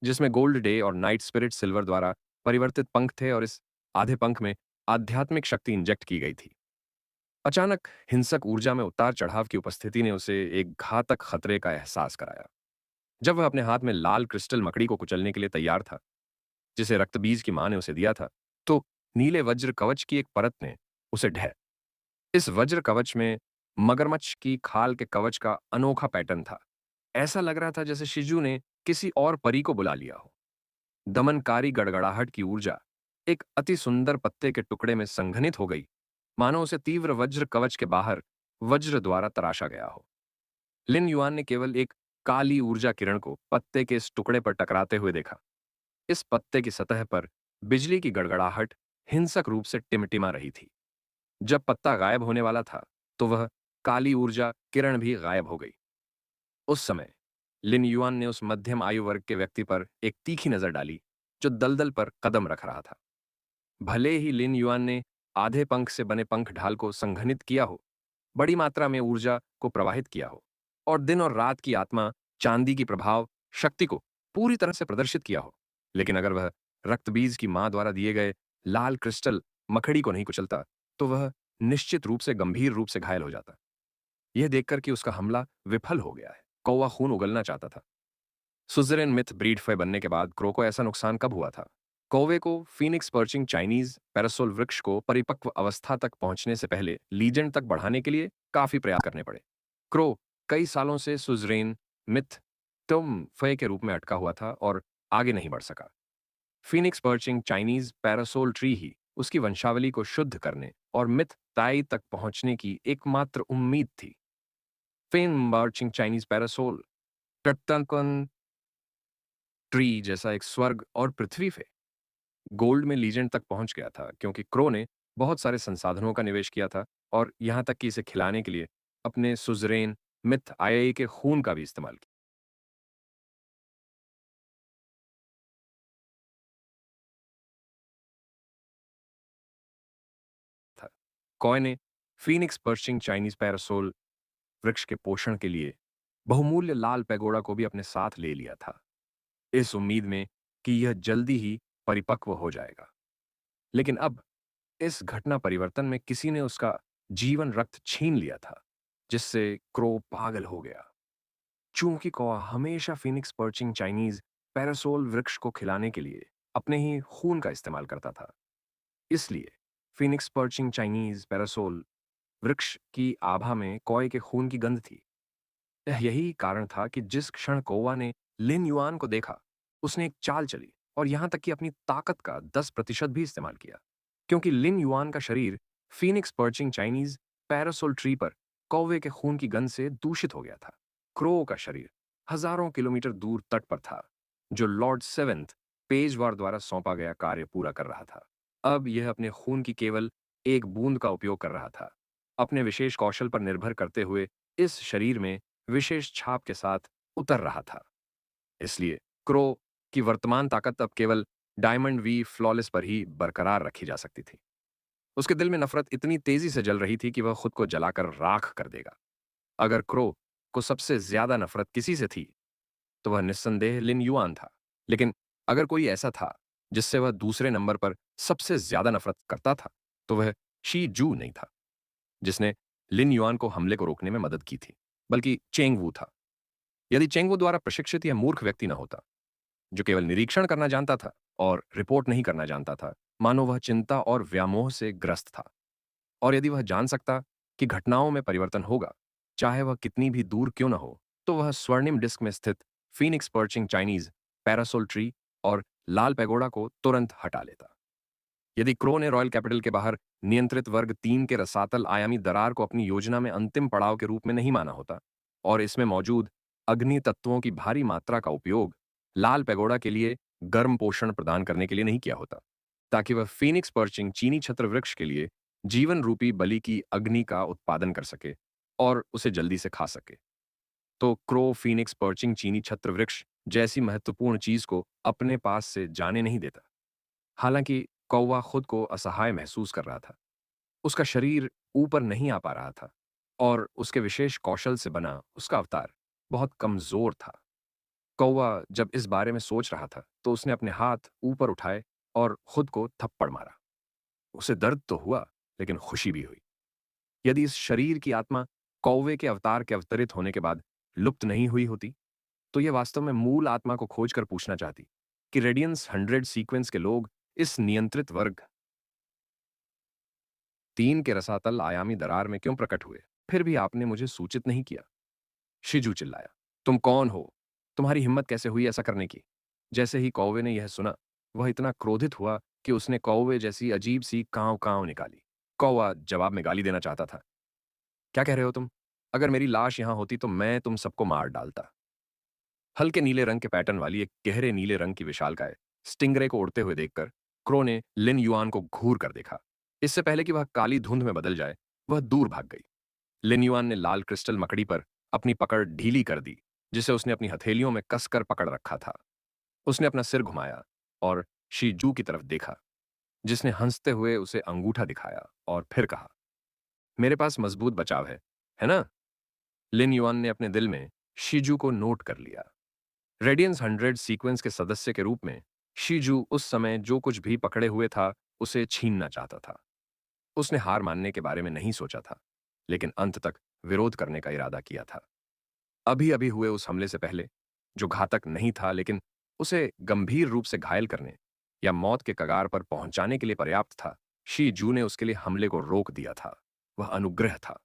जिसमें गोल्ड डे और नाइट स्पिरिट सिल्वर द्वारा परिवर्तित पंख थे, और इस आधे पंख में आध्यात्मिक शक्ति इंजेक्ट की गई थी। अचानक हिंसक ऊर्जा में उतार चढ़ाव की उपस्थिति ने उसे एक घातक खतरे का एहसास कराया। जब वह अपने हाथ में लाल क्रिस्टल मकड़ी को कुचलने के लिए तैयार था, जिसे रक्तबीज की मां ने उसे दिया था, तो नीले वज्र कवच की एक परत ने उसे ढह। इस वज्र कवच में मगरमच्छ की खाल के कवच का अनोखा पैटर्न था। ऐसा लग रहा था जैसे शिजू ने किसी और परी को बुला लिया हो। दमनकारी गड़गड़ाहट की ऊर्जा एक अति सुंदर पत्ते के टुकड़े में संघनित हो गई, मानो उसे तीव्र वज्र कवच के बाहर वज्र द्वारा तराशा गया हो। लिन युआन ने केवल एक काली ऊर्जा किरण को पत्ते के इस टुकड़े पर टकराते हुए देखा। इस पत्ते की सतह पर बिजली की गड़गड़ाहट हिंसक रूप से टिमटिमा रही थी। जब पत्ता गायब होने वाला था, तो वह काली ऊर्जा किरण भी गायब हो गई। उस समय लिन युआन ने उस मध्यम आयु वर्ग के व्यक्ति पर एक तीखी नजर डाली, जो दलदल पर कदम रख रहा था। भले ही लिन युआन ने आधे पंख से बने पंख ढाल को संघनित किया हो, बड़ी मात्रा में ऊर्जा को प्रवाहित किया हो, और दिन और रात की आत्मा चांदी की प्रभाव शक्ति को पूरी तरह से प्रदर्शित किया हो, लेकिन अगर वह रक्तबीज की मां द्वारा दिए गए लाल क्रिस्टल मखड़ी को नहीं कुचलता, तो वह निश्चित रूप से गंभीर रूप से घायल हो जाता। यह देखकर कि उसका हमला विफल हो गया है, कौवा खून उगलना चाहता था। सुजरेन मिथ ब्रीड फे बनने के बाद क्रो को ऐसा नुकसान कब हुआ था? कौवे को फीनिक्स पर्चिंग चाइनीज पैरासोल वृक्ष को परिपक्व अवस्था तक पहुंचने से पहले लीजेंड तक बढ़ाने के लिए काफी प्रयास करने पड़े। क्रो कई सालों से सुजरेन मिथ तुम फे के रूप में अटका हुआ था और आगे नहीं बढ़ सका। Phoenix perching Chinese parasol tree ही उसकी वंशावली को शुद्ध करने और मिथ ताई तक पहुंचने की एकमात्र उम्मीद थी। फेन पर्चिंग चाइनीज पैरासोल टट्टनकन ट्री जैसा एक स्वर्ग और पृथ्वी पे गोल्ड में लीजेंड तक पहुंच गया था, क्योंकि क्रो ने बहुत सारे संसाधनों का निवेश किया था, और यहां तक कि इसे खिलाने के लिए अपने सुजरेन मिथ आईआई के खून का भी इस्तेमाल किया। कॉय ने फीनिक्स पर्शिंग चाइनीज पैरासोल वृक्ष के पोषण के लिए बहुमूल्य लाल पैगोडा को भी अपने साथ ले लिया था, इस उम्मीद में कि यह जल्दी ही परिपक्व हो जाएगा। लेकिन अब इस घटना परिवर्तन में किसी ने उसका जीवन रक्त छीन लिया था, जिससे क्रो पागल हो गया। चूंकि कौवा हमेशा फिनिक्स पर्चिंग चाइनीज पैरासोल वृक्ष को खिलाने के लिए अपने ही खून का इस्तेमाल करता था, इसलिए फिनिक्स पर्चिंग चाइनीज पैरासोल वृक्ष की आभा में कौए के खून की गंध थी। यही कारण था कि जिस क्षण कौवा ने लिन युआन को देखा, उसने एक चाल चली और यहां तक कि अपनी ताकत का 10% भी इस्तेमाल किया, क्योंकि लिन युआन का शरीर Phoenix perching Chinese parasol tree पर कौवे के खून की गंध से दूषित हो गया था। क्रो का शरीर हजारों किलोमीटर दूर तट पर था, जो लॉर्ड सेवेंथ पेजवार द्वारा सौंपा गया कार्य पूरा कर रहा था। अब यह अपने खून की केवल एक बूंद का उपयोग कर रहा था, अपने विशेष कौशल पर निर्भर करते हुए इस शरीर में विशेष छाप के साथ उतर रहा था। इसलिए क्रो की वर्तमान ताकत अब केवल डायमंड वी फ्लॉलेस पर ही बरकरार रखी जा सकती थी। उसके दिल में नफरत इतनी तेजी से जल रही थी कि वह खुद को जलाकर राख कर देगा। अगर क्रो को सबसे ज्यादा नफरत किसी से थी, तो वह निस्संदेह लिन युआन था। लेकिन अगर कोई ऐसा था जिससे वह दूसरे नंबर पर सबसे ज्यादा नफरत करता था, तो वह शी जू नहीं था, जिसने लिन युआन को हमले को रोकने में मदद की थी, बल्कि चेंग वू था। यदि चेंग वू द्वारा प्रशिक्षित यह मूर्ख व्यक्ति न होता, जो केवल निरीक्षण करना जानता था और रिपोर्ट नहीं करना जानता था, मानो वह चिंता और व्यामोह से ग्रस्त था। और यदि वह जान सकता कि घटनाओं में परिवर्तन होगा, चाहे वह कितनी भी दूर क्यों न हो, तो वह स्वर्णिम डिस्क में स्थित Phoenix perching Chinese parasol tree और लाल पैगोडा को तुरंत हटा लेता। यदि क्रो ने रॉयल कैपिटल के बाहर नियंत्रित वर्ग 3 के रसातल आयामी दरार को अपनी योजना में अंतिम पड़ाव के रूप में नहीं माना होता और इसमें मौजूद अग्नि तत्वों की भारी मात्रा का उपयोग लाल पैगोडा के लिए गर्म पोषण प्रदान करने के लिए नहीं किया होता, ताकि वह फीनिक्स पर्चिंग चीनी छत्र वृक्ष के लिए जीवन रूपी बलि की अग्नि का उत्पादन कर सके और उसे जल्दी से खा सके, तो क्रो फीनिक्स पर्चिंग चीनी छत्र वृक्ष जैसी महत्वपूर्ण चीज को अपने पास से जाने नहीं देता। हालांकि कौवा खुद को असहाय महसूस कर रहा था। उसका शरीर ऊपर नहीं आ पा रहा था और उसके विशेष कौशल से बना उसका अवतार बहुत कमजोर था। कौवा जब इस बारे में सोच रहा था, तो उसने अपने हाथ ऊपर उठाए और खुद को थप्पड़ मारा। उसे दर्द तो हुआ, लेकिन खुशी भी हुई। यदि इस शरीर की आत्मा कौवे के अवतार के अवतरित होने के बाद लुप्त नहीं हुई होती, तो यह वास्तव में मूल आत्मा को खोजकर पूछना चाहती कि रेडियंस 100 सीक्वेंस के लोग इस नियंत्रित वर्ग 3 के रसातल आयामी दरार में क्यों प्रकट हुए, फिर भी आपने मुझे सूचित नहीं किया। शिजू चिल्लाया, तुम कौन हो? तुम्हारी हिम्मत कैसे हुई ऐसा करने की? जैसे ही कौवे ने यह सुना, वह इतना क्रोधित हुआ कि उसने कौवे जैसी अजीब सी कांव कांव निकाली। कौवा जवाब में गाली देना चाहता था। क्या कह रहे हो तुम? अगर मेरी लाश यहां होती तो मैं तुम सबको मार डालता। हल्के नीले रंग के पैटर्न वाली एक गहरे नीले रंग की विशालकाय स्टिंगरे को उड़ते हुए देखकर क्रो ने लिन युआन को घूर कर देखा। इससे पहले कि वह काली धुंध में बदल जाए, वह दूर भाग गई। लिन युआन ने लाल क्रिस्टल मकड़ी पर अपनी पकड़ ढीली कर दी, जिसे उसने अपनी हथेलियों में कसकर पकड़ रखा था। उसने अपना सिर घुमाया और शीजू की तरफ देखा, जिसने हंसते हुए उसे अंगूठा दिखाया और फिर कहा, मेरे पास मजबूत बचाव है ना? लिन युआन ने अपने दिल में शीजू को नोट कर लिया। रेडियंस 100 सीक्वेंस के सदस्य के रूप में शीजू उस समय जो कुछ भी पकड़े हुए था, उसे छीनना चाहता था। उसने हार मानने के बारे में नहीं सोचा था, लेकिन अंत तक विरोध करने का इरादा किया था। अभी अभी हुए उस हमले से पहले, जो घातक नहीं था लेकिन उसे गंभीर रूप से घायल करने या मौत के कगार पर पहुंचाने के लिए पर्याप्त था, शी जू ने उसके लिए हमले को रोक दिया था। वह अनुग्रह था।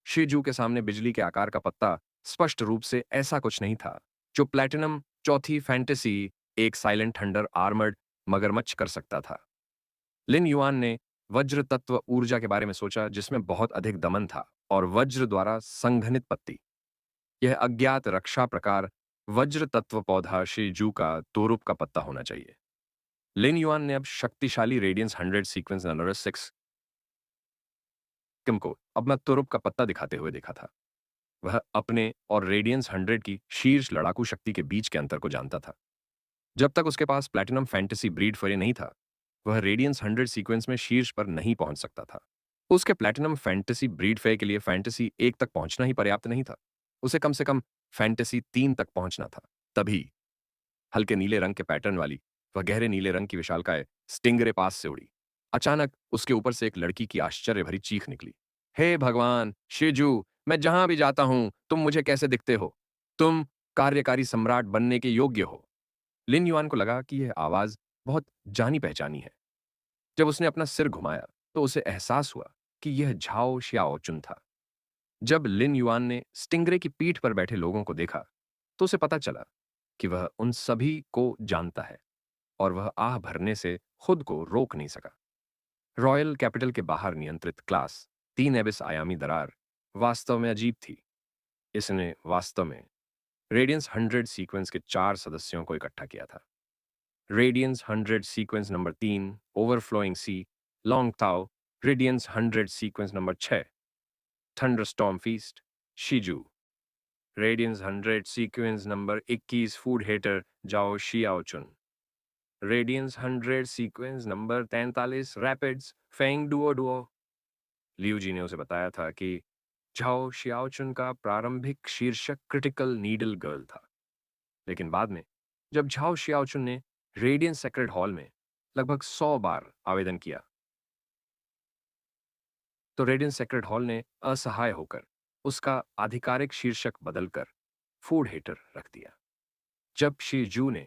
शी जू के सामने बिजली के आकार का पत्ता स्पष्ट रूप से ऐसा कुछ नहीं था जो प्लैटिनम चौथी फैंटेसी एक साइलेंट थंडर आर्मर्ड मगरमच्छ कर सकता था। लिन युआन ने वज्र तत्व ऊर्जा के बारे में सोचा, जिसमें बहुत अधिक दमन था और वज्र द्वारा संघनित पत्ती। यह अज्ञात रक्षा प्रकार वज्र तत्व पौधा शीजू का तोरुप का पत्ता होना चाहिए। लिन युआन ने अब शक्तिशाली रेडियंस 100 सीक्वेंस नंबर 6 किम को अपना तोरुप का पत्ता दिखाते हुए देखा था। वह अपने और रेडियंस 100 की शीर्ष लड़ाकू शक्ति के बीच के अंतर को जानता था। जब तक उसके पास प्लैटिनम फैंटेसी ब्रीड फरे नहीं था, वह रेडियंस 100 सीक्वेंस में शीर्ष पर नहीं पहुंच सकता था। उसके प्लैटिनम फैंटेसी ब्रीड फेयर के लिए फैंटेसी 1 तक पहुंचना ही पर्याप्त नहीं था। उसे कम से कम फैंटेसी 3 तक पहुंचना था। तभी हल्के नीले रंग के पैटर्न वाली वह गहरे नीले रंग की विशालकाय स्टिंगरे पास से उड़ी। अचानक उसके ऊपर से एक लड़की की आश्चर्य भरी चीख निकली। हे भगवान शिजू, मैं जहां भी जाता हूं तुम मुझे कैसे दिखते हो? तुम कार्यकारी सम्राट बनने के योग्य हो। लिन युआन को लगा कि यह आवाज बहुत जानी पहचानी है। जब उसने अपना सिर घुमाया तो उसे एहसास हुआ कि यह झाओ शियाओचुन था। जब लिन युआन ने स्टिंगरे की पीठ पर बैठे लोगों को देखा तो उसे पता चला कि वह उन सभी को जानता है और वह आह भरने से खुद को रोक नहीं सका। रॉयल कैपिटल के बाहर नियंत्रित क्लास 3 एबिस आयामी दरार वास्तव में अजीब थी। इसने वास्तव में रेडियंस 100 सीक्वेंस के 4 सदस्यों को इकट्ठा किया था। रेडियंस 100 सीक्वेंस नंबर 3 ओवरफ्लोइंग सी लॉन्ग ताओ, radiance 100 sequence number 6 thunderstorm feast शिजू, radiance 100 sequence number 21 food hater जाओ शियाओचुन, रेडियंस 100 सीक्वेंस नंबर 43 रैपिड्स फेंग डुओ डुओ। लियू जी ने उसे बताया था कि झाओ शियाओचुन का प्रारंभिक शीर्षक क्रिटिकल नीडल गर्ल था, लेकिन बाद में जब झाओ शियाओचुन ने रेडियंस सेक्रेड हॉल में लगभग 100 बार आवेदन किया तो रेडियंस सेक्रेड हॉल ने असहाय होकर उसका आधिकारिक शीर्षक बदलकर फूड हेटर रख दिया। जब शी जू ने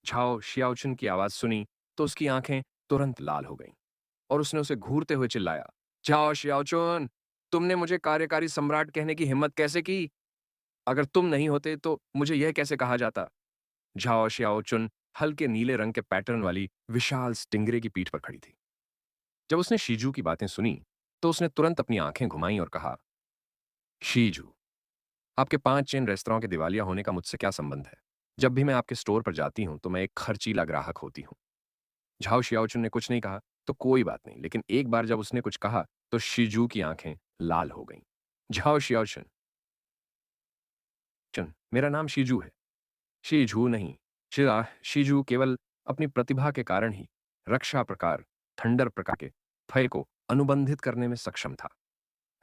झाओ शियाओचुन की आवाज सुनी तो उसकी आंखें तुरंत लाल हो गईं और उसने उसे घूरते हुए चिल्लाया, झाओ शियाओचुन, तुमने मुझे कार्यकारी सम्राट कहने की हिम्मत कैसे की? अगर तुम नहीं होते तो मुझे यह कैसे कहा जाता? झाओ शियाओचुन हल्के नीले रंग के पैटर्न वाली विशाल स्टिंगरे की पीठ पर खड़ी थी। जब उसने शीजू की बातें सुनी तो उसने तुरंत अपनी आंखें घुमाई और कहा, शीजू, आपके 5 चेन रेस्तरां के दिवालिया होने का मुझसे क्या संबंध है? जब भी मैं आपके स्टोर पर जाती हूं तो मैं एक खर्चीला ग्राहक होती हूं। झाओ शियाओचुन ने कुछ नहीं कहा तो कोई बात नहीं, लेकिन एक बार जब उसने कुछ कहा तो शीजू की आंखें लाल हो गईं। झाओ शियाओचुन, मेरा नाम शीजू है, शीजू नहीं। शीजू केवल अपनी प्रतिभा के कारण ही रक्षा प्रकार थंडर प्रकार के फय को अनुबंधित करने में सक्षम था।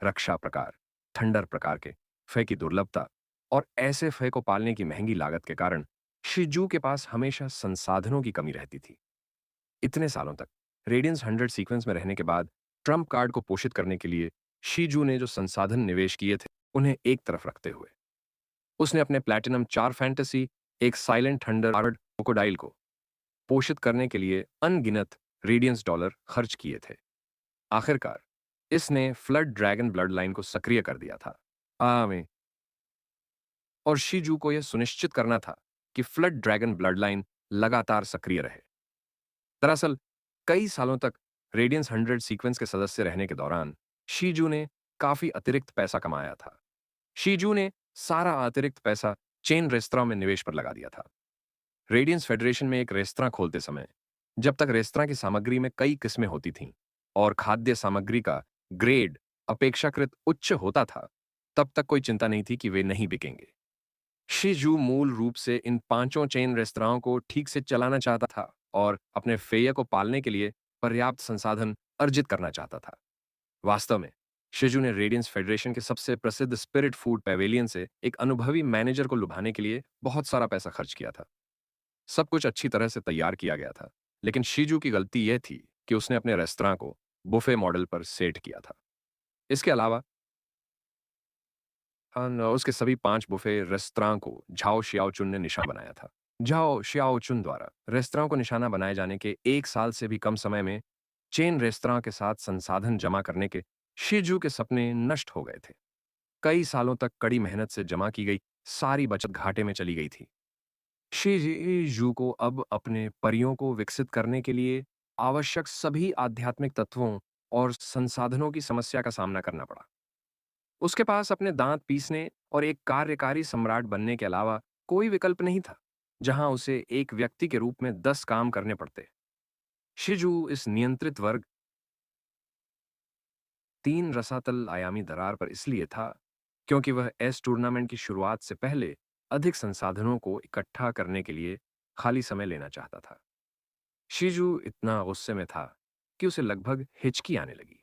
रक्षा प्रकार थंडर प्रकार के फय की दुर्लभता और ऐसे फय को पालने की महंगी लागत के कारण शिजू के पास हमेशा संसाधनों की कमी रहती थी। इतने सालों तक रेडियंस 100 सीक्वेंस में रहने के बाद ट्रम्प कार्ड को पोषित करने के लिए शीजू ने जो संसाधन निवेश किए थे उन्हें एक तरफ रखते हुए उसने अपने प्लैटिनम 4 फैंटेसी एक साइलेंट थंडर आर्ड क्रोकोडाइल को पोषित करने के लिए अनगिनत रेडियंस डॉलर खर्च किए थे। आखिरकार इसने फ्लड ड्रैगन ब्लड लाइन को सक्रिय कर दिया था। में और शीजू को यह सुनिश्चित करना था कि फ्लड ड्रैगन ब्लड लाइन लगातार सक्रिय रहे। दरअसल कई सालों तक रेडियंस 100 सीक्वेंस के सदस्य रहने के दौरान शीजू ने काफी अतिरिक्त पैसा कमाया था। शीजू ने सारा अतिरिक्त पैसा चेन रेस्तरां में निवेश पर लगा दिया था। रेडियंस फेडरेशन में एक रेस्तरां खोलते समय जब तक रेस्तरां की सामग्री में कई किस्में होती थीं और खाद्य सामग्री का ग्रेड अपेक्षाकृत उच्च होता था, तब तक कोई चिंता नहीं थी कि वे नहीं बिकेंगे। शिजू मूल रूप से इन 5 चेन रेस्तराओं को ठीक से चलाना चाहता था और अपने फेय को पालने के लिए पर्याप्त संसाधन अर्जित करना चाहता था। वास्तव में शिजू ने रेडियंस फेडरेशन के सबसे प्रसिद्ध स्पिरिट फूड पैवेलियन से एक अनुभवी मैनेजर को लुभाने के लिए बहुत सारा पैसा खर्च किया था। सब कुछ अच्छी तरह से तैयार किया गया था, लेकिन शीजू की गलती यह थी कि उसने अपने रेस्तरां को बुफे मॉडल पर सेट किया था। इसके अलावा उसके सभी 5 बुफे रेस्तरां को झाओ शियाओचुन ने निशाना बनाया था। झाओ शियाओचुन द्वारा रेस्तरां को निशाना बनाए जाने के 1 साल से भी कम समय में चेन रेस्तरां के साथ संसाधन जमा करने के शीजू के सपने नष्ट हो गए थे। कई सालों तक कड़ी मेहनत से जमा की गई सारी बचत घाटे में चली गई थी। शी को अब अपने परियों को विकसित करने के लिए आवश्यक सभी आध्यात्मिक तत्वों और संसाधनों की समस्या का सामना करना पड़ा। उसके पास अपने दांत पीसने और एक कार्यकारी सम्राट बनने के अलावा कोई विकल्प नहीं था, जहां उसे एक व्यक्ति के रूप में 10 काम करने पड़ते। शिजू इस नियंत्रित वर्ग 3 रसातल आयामी दरार पर इसलिए था क्योंकि वह एस टूर्नामेंट की शुरुआत से पहले अधिक संसाधनों को इकट्ठा करने के लिए खाली समय लेना चाहता था। शिजू इतना गुस्से में था कि उसे लगभग हिचकी आने लगी।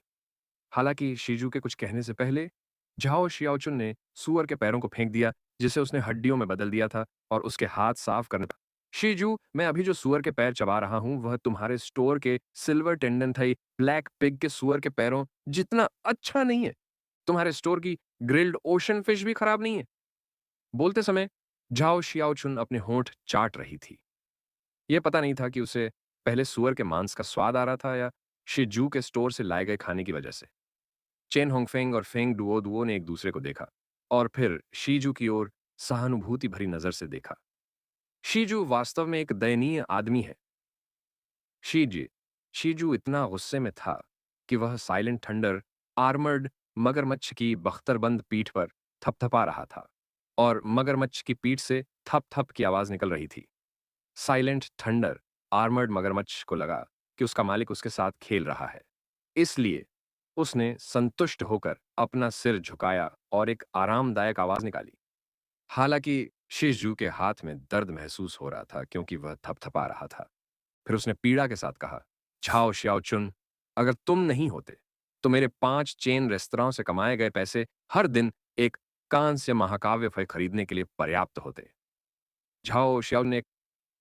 हालांकि शीजू के कुछ कहने से पहले झाओ शियाओचुन ने सुअर के पैरों को फेंक दिया, जिसे उसने हड्डियों में बदल दिया था, और उसके हाथ साफ करने। शीजू, मैं अभी जो सुअर के पैर चबा रहा हूं वह तुम्हारे स्टोर के सिल्वर टेंडन थई ब्लैक पिग के सुअर के पैरों जितना अच्छा नहीं है। तुम्हारे स्टोर की ग्रिल्ड ओशन फिश भी खराब नहीं है। बोलते समय झाओ शियाओचुन अपने होंठ चाट रही थी। यह पता नहीं था कि उसे पहले सुअर के मांस का स्वाद आ रहा था या शिजू के स्टोर से लाए गए खाने की वजह से। चेन होंगफेंग और फेंग डुओ दुओ ने एक दूसरे को देखा और फिर शीजू की ओर सहानुभूति भरी नजर से देखा। शीजू वास्तव में एक दयनीय आदमी है। शीजी शीजू इतना गुस्से में था कि वह साइलेंट थंडर आर्मर्ड मगरमच्छ की बख्तरबंद पीठ पर थपथपा रहा था, और मगरमच्छ की पीठ से थप थप की आवाज निकल रही थी। साइलेंट थंडर आर्मर्ड मगरमच्छ को लगा कि उसका मालिक उसके साथ खेल रहा है, इसलिए उसने संतुष्ट होकर अपना सिर झुकाया और एक आरामदायक आवाज निकाली। हालांकि शिशजू के हाथ में दर्द महसूस हो रहा था क्योंकि वह थपथपा रहा था। फिर उसने पीड़ा के साथ कहा, झाओ श्याओचुन, अगर तुम नहीं होते तो मेरे 5 चेन रेस्तरां से कमाए गए पैसे हर दिन एक कांस्य महाकाव्य फल खरीदने के लिए पर्याप्त होते। झाओ श्याओ ने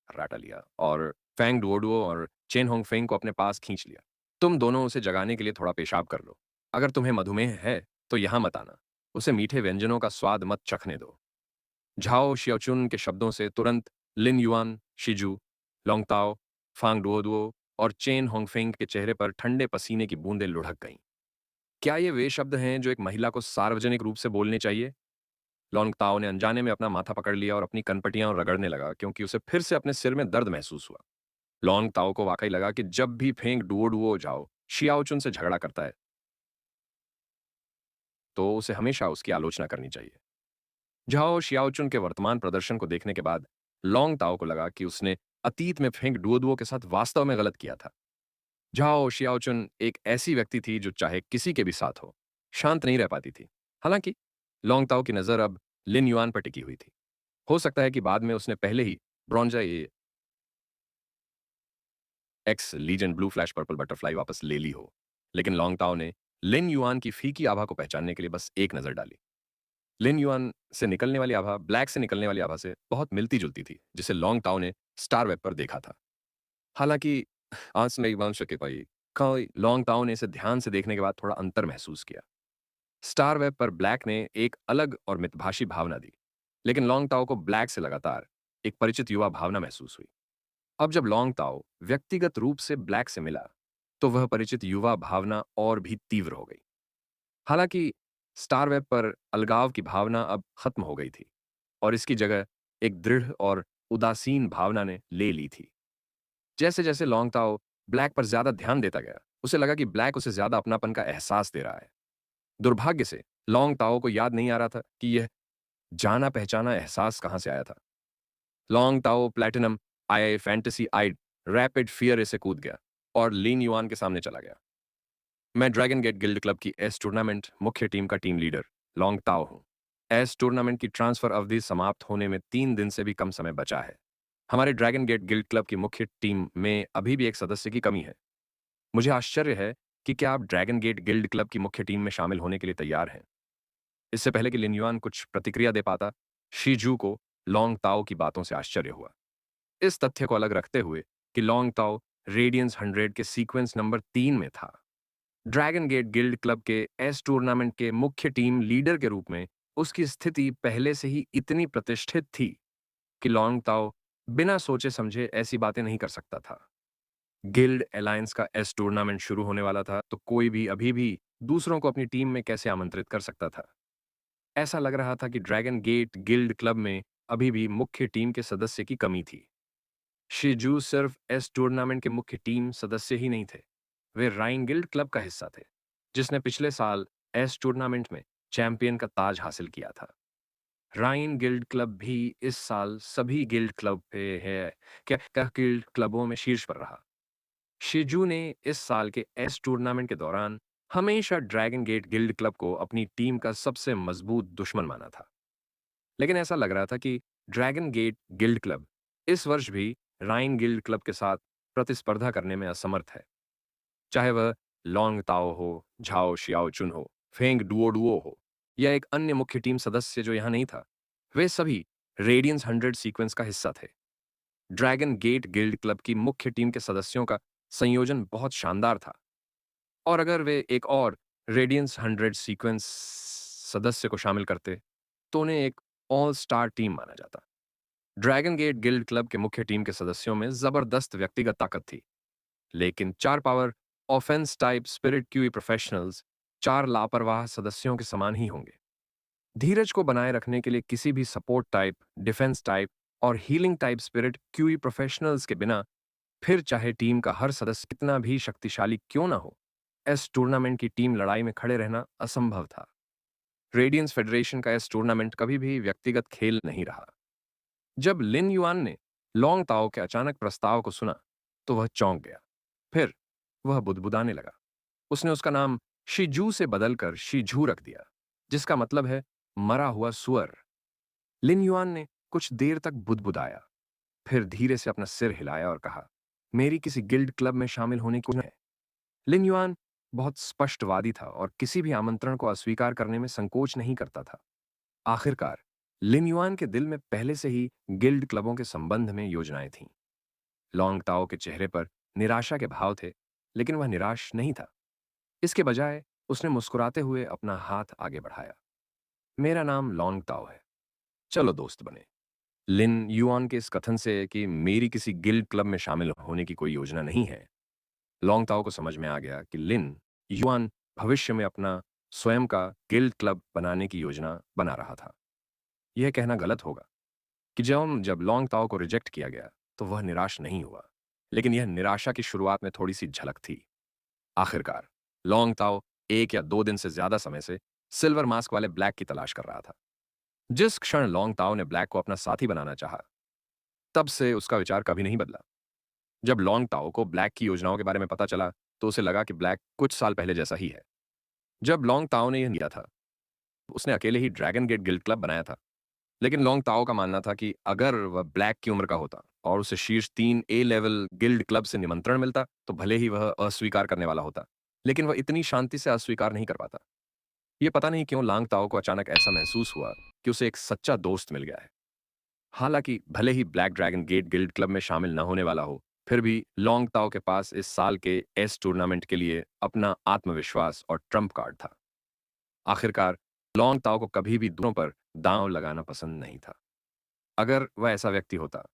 राटा लिया और फैंग डुओडुओ और चेन होंग फेंग को अपने पास खींच लिया। तुम दोनों उसे जगाने के लिए थोड़ा पेशाब कर लो। अगर तुम्हें मधुमेह है तो यहां मत आना। उसे मीठे व्यंजनों का स्वाद मत चखने दो। झाओ शियाचुन के शब्दों से तुरंत लिन युआन, शिजू, लोंगताओ, फांग डुओडुओ और चेन होंगफेंग के चेहरे पर ठंडे पसीने की बूंदें लुढ़क गईं। क्या ये वे शब्द हैं जो एक महिला को सार्वजनिक रूप से बोलने चाहिए? लोंगताओ ने अनजाने में अपना माथा पकड़ लिया और अपनी कनपटियां रगड़ने लगा क्योंकि उसे फिर से अपने सिर में दर्द महसूस हुआ। लॉन्ग ताओ को वाकई लगा कि जब भी फेंक डुओ डुओ जाओ शियाओचुन से झगड़ा करता है तो उसे हमेशा उसकी आलोचना करनी चाहिए। झाओ शियाओचुन के वर्तमान प्रदर्शन को देखने के बाद लॉन्ग ताओ को लगा कि उसने अतीत में फेंक डुओ डुओ के साथ वास्तव में गलत किया था। झाओ शियाओचुन एक ऐसी व्यक्ति थी जो चाहे किसी के भी साथ हो शांत नहीं रह पाती थी। हालांकि लॉन्ग ताओ की नजर अब लिन युआन पर टिकी हुई थी। हो सकता है कि बाद में उसने पहले ही ब्रॉन्जा X legend blue flash purple butterfly वापस ले ली हो, लेकिन लॉन्ग ताओ ने लिन युआन की फीकी आभा को पहचानने के लिए बस एक नजर डाली। लिन युआन से निकलने वाली आभा ब्लैक से निकलने वाली आभा से बहुत मिलती जुलती थी, जिसे लॉन्ग ताओ ने स्टार वेब पर देखा था। हालांकि आज नहीं मान सके पाई, लॉन्ग ताओ ने इसे ध्यान से देखने के बाद थोड़ा अंतर महसूस किया। स्टार वेब पर ब्लैक ने एक अलग और मितभाषी भावना दी, लेकिन लॉन्ग ताओ को ब्लैक से लगातार एक परिचित युवा भावना महसूस हुई। अब जब लॉन्ग ताओ व्यक्तिगत रूप से ब्लैक से मिला तो वह परिचित युवा भावना और भी तीव्र हो गई। हालांकि स्टार वेब पर अलगाव की भावना अब खत्म हो गई थी और इसकी जगह एक दृढ़ और उदासीन भावना ने ले ली थी। जैसे जैसे लॉन्ग ताओ ब्लैक पर ज्यादा ध्यान देता गया, उसे लगा कि ब्लैक उसे ज्यादा अपनापन का एहसास दे रहा है। दुर्भाग्य से लॉन्ग ताओ को याद नहीं आ रहा था कि यह जाना पहचाना एहसास कहां से आया था। लॉन्ग ताओ प्लैटिनम आई फैंटेसी आइड रैपिड फियर से कूद गया और लीन युआन के सामने चला गया। मैं ड्रैगन गेट गिल्ड क्लब की एस टूर्नामेंट मुख्य टीम का टीम लीडर लॉन्ग ताओ हूं। एस टूर्नामेंट की ट्रांसफर अवधि समाप्त होने में 3 दिन से भी कम समय बचा है। हमारे ड्रैगन गेट गिल्ड क्लब की मुख्य टीम में अभी भी एक सदस्य की कमी है। मुझे आश्चर्य है कि क्या आप ड्रैगन गेट गिल्ड क्लब की मुख्य टीम में शामिल होने के लिए तैयार हैं। इससे पहले कि लिन युआन कुछ प्रतिक्रिया दे पाता, शीजू को लॉन्ग ताओ की बातों से आश्चर्य हुआ। इस तथ्य को अलग रखते हुए कि लॉन्ग ताओ रेडियंस 100 के सीक्वेंस नंबर 3 में था। ड्रैगन गेट गिल्ड क्लब के एस टूर्नामेंट के मुख्य टीम लीडर के रूप में उसकी स्थिति पहले से ही इतनी प्रतिष्ठित थी कि लॉन्ग ताओ बिना सोचे समझे ऐसी बातें नहीं कर सकता था। गिल्ड अलायंस का एस टूर्नामेंट शुरू होने वाला था तो कोई भी अभी भी दूसरों को अपनी टीम में कैसे आमंत्रित कर सकता था। ऐसा लग रहा था कि ड्रैगन गेट गिल्ड क्लब में अभी भी मुख्य टीम के सदस्य की कमी थी। शिजू सिर्फ एस टूर्नामेंट के मुख्य टीम सदस्य ही नहीं थे, वे राइन गिल्ड क्लब का हिस्सा थे, जिसने पिछले साल एस टूर्नामेंट में चैंपियन का ताज हासिल किया था। राइन गिल्ड क्लब भी इस साल सभी गिल्ड क्लब पे है क्या गिल्ड क्लबों में शीर्ष पर रहा। शिजू ने इस साल के एस टूर्नामेंट के दौरान हमेशा ड्रैगन गेट गिल्ड क्लब को अपनी टीम का सबसे मजबूत दुश्मन माना था, लेकिन ऐसा लग रहा था कि ड्रैगन गेट गिल्ड क्लब इस वर्ष भी राइन गिल्ड क्लब के साथ प्रतिस्पर्धा करने में असमर्थ है। चाहे वह लॉन्ग ताओ हो, झाओ शियाओ चुन हो, फेंग डुओ हो या एक अन्य मुख्य टीम सदस्य जो यहां नहीं था, वे सभी रेडियंस 100 सीक्वेंस का हिस्सा थे। ड्रैगन गेट गिल्ड क्लब की मुख्य टीम के सदस्यों का संयोजन बहुत शानदार था, और अगर वे एक और रेडियंस 100 सीक्वेंस सदस्य को शामिल करते, तो उन्हें एक ऑल स्टार टीम माना जाता। ड्रैगन गेट गिल्ड क्लब के मुख्य टीम के सदस्यों में जबरदस्त व्यक्तिगत ताकत थी, लेकिन 4 power offence type spirit QE professionals 4 लापरवाह सदस्यों के समान ही होंगे। धीरज को बनाए रखने के लिए किसी भी सपोर्ट टाइप, डिफेंस टाइप और healing type spirit QE professionals के बिना, फिर चाहे टीम का हर सदस्य कितना भी शक्तिशाली क्यों ना हो, इस टूर्नामेंट की टीम लड़ाई में खड़े रहना असंभव था। रेडियंस फेडरेशन का इस टूर्नामेंट कभी भी व्यक्तिगत खेल नहीं रहा। जब लिन युआन ने लॉन्ग ताओ के अचानक प्रस्ताव को सुना, तो वह चौंक गया। फिर वह बुदबुदाने लगा। उसने उसका नाम शिजू से बदलकर शिझू रख दिया, जिसका मतलब है मरा हुआ सुअर। लिन युआन ने कुछ देर तक बुदबुदाया, फिर धीरे से अपना सिर हिलाया और कहा, मेरी किसी गिल्ड क्लब में शामिल होने की है। लिन युआन बहुत स्पष्टवादी था और किसी भी आमंत्रण को अस्वीकार करने में संकोच नहीं करता था। आखिरकार लिन युआन के दिल में पहले से ही गिल्ड क्लबों के संबंध में योजनाएं थीं। लॉन्ग ताओ के चेहरे पर निराशा के भाव थे, लेकिन वह निराश नहीं था। इसके बजाय उसने मुस्कुराते हुए अपना हाथ आगे बढ़ाया। मेरा नाम लॉन्ग ताओ है, चलो दोस्त बने। लिन युआन के इस कथन से कि मेरी किसी गिल्ड क्लब में शामिल होने की कोई योजना नहीं है, लॉन्ग ताओ को समझ में आ गया कि लिन युआन भविष्य में अपना स्वयं का गिल्ड क्लब बनाने की योजना बना रहा था। यह कहना गलत होगा कि जब लॉन्ग ताओ को रिजेक्ट किया गया, तो वह निराश नहीं हुआ, लेकिन यह निराशा की शुरुआत में थोड़ी सी झलक थी। आखिरकार लॉन्ग ताओ 1 या 2 दिन से ज्यादा समय से सिल्वर मास्क वाले ब्लैक की तलाश कर रहा था। जिस क्षण लॉन्ग ताओ ने ब्लैक को अपना साथी बनाना चाहा, तब से उसका विचार कभी नहीं बदला। जब लॉन्ग ताओ को ब्लैक की योजनाओं के बारे में पता चला, तो उसे लगा कि ब्लैक कुछ साल पहले जैसा ही है। जब लॉन्ग ताओ ने यह किया था, उसने अकेले ही ड्रैगन गेट गिल्ड क्लब बनाया था, लेकिन लॉन्ग ताओ का मानना था कि अगर वह ब्लैक की उम्र का होता और उसे शीर्ष 3 ए लेवल गिल्ड क्लब से निमंत्रण मिलता, तो भले ही वह अस्वीकार करने वाला होता, लेकिन वह इतनी शांति से अस्वीकार नहीं कर पाता। ये पता नहीं क्यों लॉन्ग ताओ को अचानक ऐसा महसूस हुआ कि उसे एक सच्चा दोस्त मिल गया है। हालांकि भले ही black dragon gate guild club में शामिल न होने वाला हो, फिर भी लॉन्ग ताओ के पास इस साल के एस टूर्नामेंट के लिए अपना आत्मविश्वास और ट्रम्प कार्ड था। आखिरकार लॉन्ग ताओ को कभी भी दूसरों पर दांव लगाना पसंद नहीं था। अगर वह ऐसा व्यक्ति होता,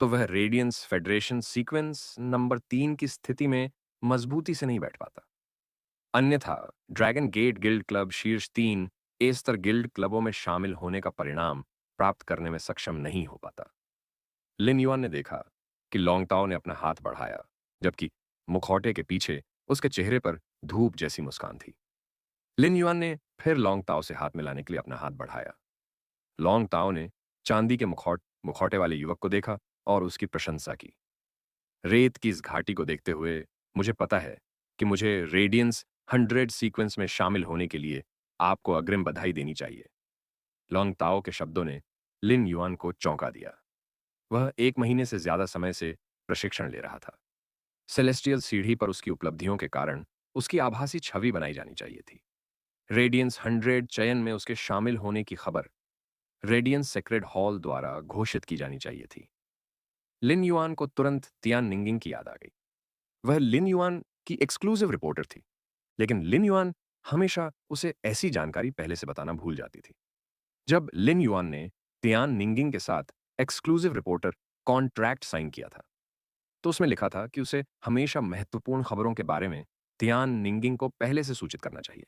तो वह रेडियंस फेडरेशन सीक्वेंस नंबर 3 की स्थिति में मजबूती से नहीं बैठ पाता। अन्यथा ड्रैगन गेट गिल्ड क्लब शीर्ष 3 ए स्तर गिल्ड क्लबों में शामिल होने का परिणाम प्राप्त करने में सक्षम नहीं हो पाता। लिन युआन ने देखा कि लॉन्ग ताओ ने अपना हाथ बढ़ाया, जबकि मुखौटे के पीछे उसके चेहरे पर धूप जैसी मुस्कान थी। लिन युआन ने फिर लॉन्ग ताओ से हाथ मिलाने के लिए अपना हाथ बढ़ाया। लॉन्ग ताओ ने चांदी के मुखौटे वाले युवक को देखा और उसकी प्रशंसा की। रेत की इस घाटी को देखते हुए मुझे पता है कि मुझे रेडियंस 100 सीक्वेंस में शामिल होने के लिए आपको अग्रिम बधाई देनी चाहिए। लॉन्ग ताओ के शब्दों ने लिन युआन को चौंका दिया। वह 1 महीने से ज्यादा समय से प्रशिक्षण ले रहा था। सेलेस्टियल सीढ़ी पर उसकी उपलब्धियों के कारण उसकी आभासी छवि बनाई जानी चाहिए थी। रेडियंस 100 चयन में उसके शामिल होने की खबर रेडियंस सेक्रेड हॉल द्वारा घोषित की जानी चाहिए थी। लिन युआन को तुरंत तियान निंगिंग की याद आ गई। वह लिन युआन की एक्सक्लूसिव रिपोर्टर थी, लेकिन लिन युआन हमेशा उसे ऐसी जानकारी पहले से बताना भूल जाती थी। जब लिन युआन ने तियान निंगिंग के साथ एक्सक्लूसिव रिपोर्टर कॉन्ट्रैक्ट साइन किया था, तो उसमें लिखा था कि उसे हमेशा महत्वपूर्ण खबरों के बारे में तियान निंगिंग को पहले से सूचित करना चाहिए।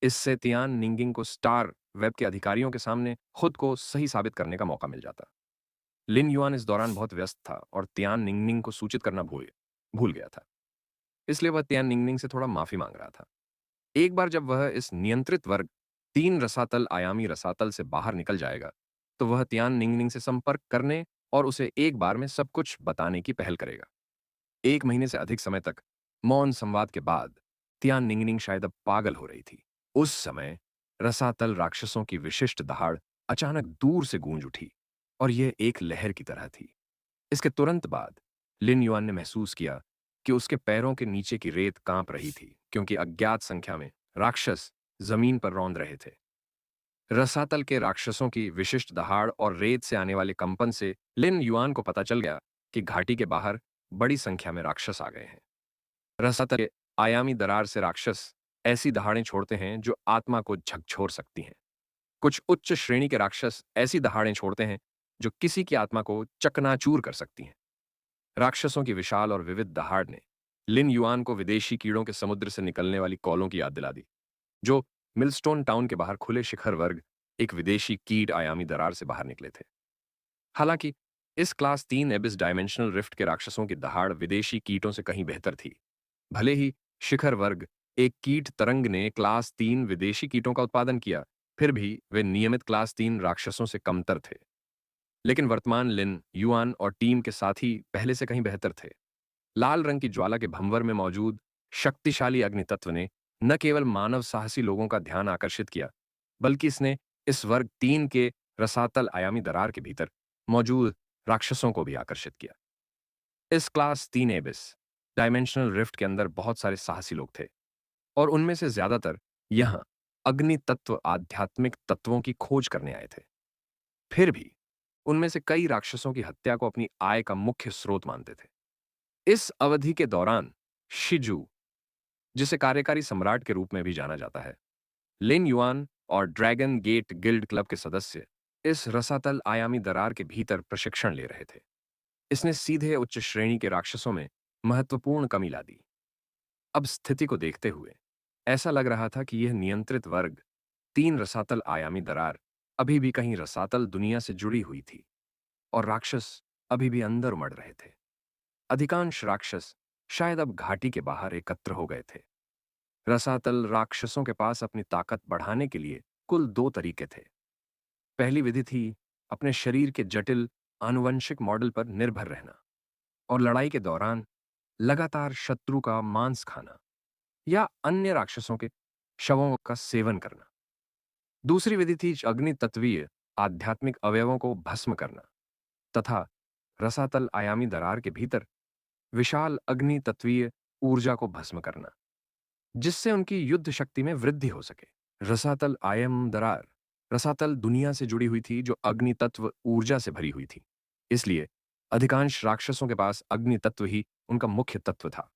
इससे तियान निंगिंग को स्टार वेब के अधिकारियों के सामने खुद को सही साबित करने का मौका मिल जाता। लिन युआन इस दौरान बहुत व्यस्त था और तियान निंगनिंग को सूचित करना भूल गया था। इसलिए वह तियान निंगनिंग से थोड़ा माफी मांग रहा था। एक बार जब वह इस नियंत्रित वर्ग 3 रसातल आयामी रसातल से बाहर निकल जाएगा, तो वह तियान निंगनिंग से संपर्क करने और उसे एक बार में सब कुछ बताने की पहल करेगा। 1 महीने से अधिक समय तक मौन संवाद के बाद तियान निंगनिंग शायद अब पागल हो रही थी। उस समय रसातल राक्षसों की विशिष्ट दहाड़ अचानक दूर से गूंज उठी और यह एक लहर की तरह थी। इसके तुरंत बाद लिन युआन ने महसूस किया कि उसके पैरों के नीचे की रेत कांप रही थी, क्योंकि अज्ञात संख्या में राक्षस जमीन पर रौंद रहे थे। रसातल के राक्षसों की विशिष्ट दहाड़ और रेत से आने वाले कंपन से लिन युआन को पता चल गया कि घाटी के बाहर बड़ी संख्या में राक्षस आ गए हैं। रसातल के आयामी दरार से राक्षस ऐसी दहाड़ें छोड़ते हैं जो आत्मा को झकझोर सकती हैं। कुछ उच्च श्रेणी के राक्षस ऐसी दहाड़ें छोड़ते हैं जो किसी की आत्मा को चकनाचूर कर सकती हैं। राक्षसों की विशाल और विविध दहाड़ ने लिन युआन को विदेशी कीड़ों के समुद्र से निकलने वाली कॉलों की याद दिला दी, जो मिलस्टोन टाउन के बाहर खुले शिखर वर्ग एक विदेशी कीट आयामी दरार से बाहर निकले थे। हालांकि इस क्लास 3 एबिस डायमेंशनल रिफ्ट के राक्षसों की दहाड़ विदेशी कीटों से कहीं बेहतर थी। भले ही शिखर वर्ग एक कीट तरंग ने क्लास 3 विदेशी कीटों का उत्पादन किया, फिर भी वे नियमित क्लास 3 राक्षसों से कमतर थे। लेकिन वर्तमान लिन युआन और टीम के साथी पहले से कहीं बेहतर थे। लाल रंग की ज्वाला के भंवर में मौजूद शक्तिशाली अग्नि तत्व ने न केवल मानव साहसी लोगों का ध्यान आकर्षित किया, बल्कि इसने इस वर्ग 3 के रसातल आयामी दरार के भीतर मौजूद राक्षसों को भी आकर्षित किया। इस क्लास 3 एबिस डायमेंशनल रिफ्ट के अंदर बहुत सारे साहसी लोग थे, और उनमें से ज्यादातर यहां अग्नि तत्व आध्यात्मिक तत्वों की खोज करने आए थे। फिर भी उनमें से कई राक्षसों की हत्या को अपनी आय का मुख्य स्रोत मानते थे। इस अवधि के दौरान शिजू, जिसे कार्यकारी सम्राट के रूप में भी जाना जाता है, लिन युआन और ड्रैगन गेट गिल्ड क्लब के सदस्य इस रसातल आयामी दरार के भीतर प्रशिक्षण ले रहे थे। इसने सीधे उच्च श्रेणी के राक्षसों में महत्वपूर्ण कमी ला दी। अब स्थिति को देखते हुए ऐसा लग रहा था कि यह नियंत्रित वर्ग 3 रसातल आयामी दरार अभी भी कहीं रसातल दुनिया से जुड़ी हुई थी, और राक्षस अभी भी अंदर उमड़ रहे थे। अधिकांश राक्षस शायद अब घाटी के बाहर एकत्र हो गए थे। रसातल राक्षसों के पास अपनी ताकत बढ़ाने के लिए कुल 2 तरीके थे। पहली विधि थी अपने शरीर के जटिल आनुवंशिक मॉडल पर निर्भर रहना और लड़ाई के दौरान लगातार शत्रु का मांस खाना या अन्य राक्षसों के शवों का सेवन करना। दूसरी विधि थी अग्नि तत्वीय आध्यात्मिक अवयवों को भस्म करना तथा रसातल आयामी दरार के भीतर विशाल अग्नि तत्वीय ऊर्जा को भस्म करना, जिससे उनकी युद्ध शक्ति में वृद्धि हो सके। रसातल आयाम दरार रसातल दुनिया से जुड़ी हुई थी, जो अग्नि तत्व ऊर्जा से भरी हुई थी। इसलिए अधिकांश राक्षसों के पास अग्नि तत्व ही उनका मुख्य तत्व था।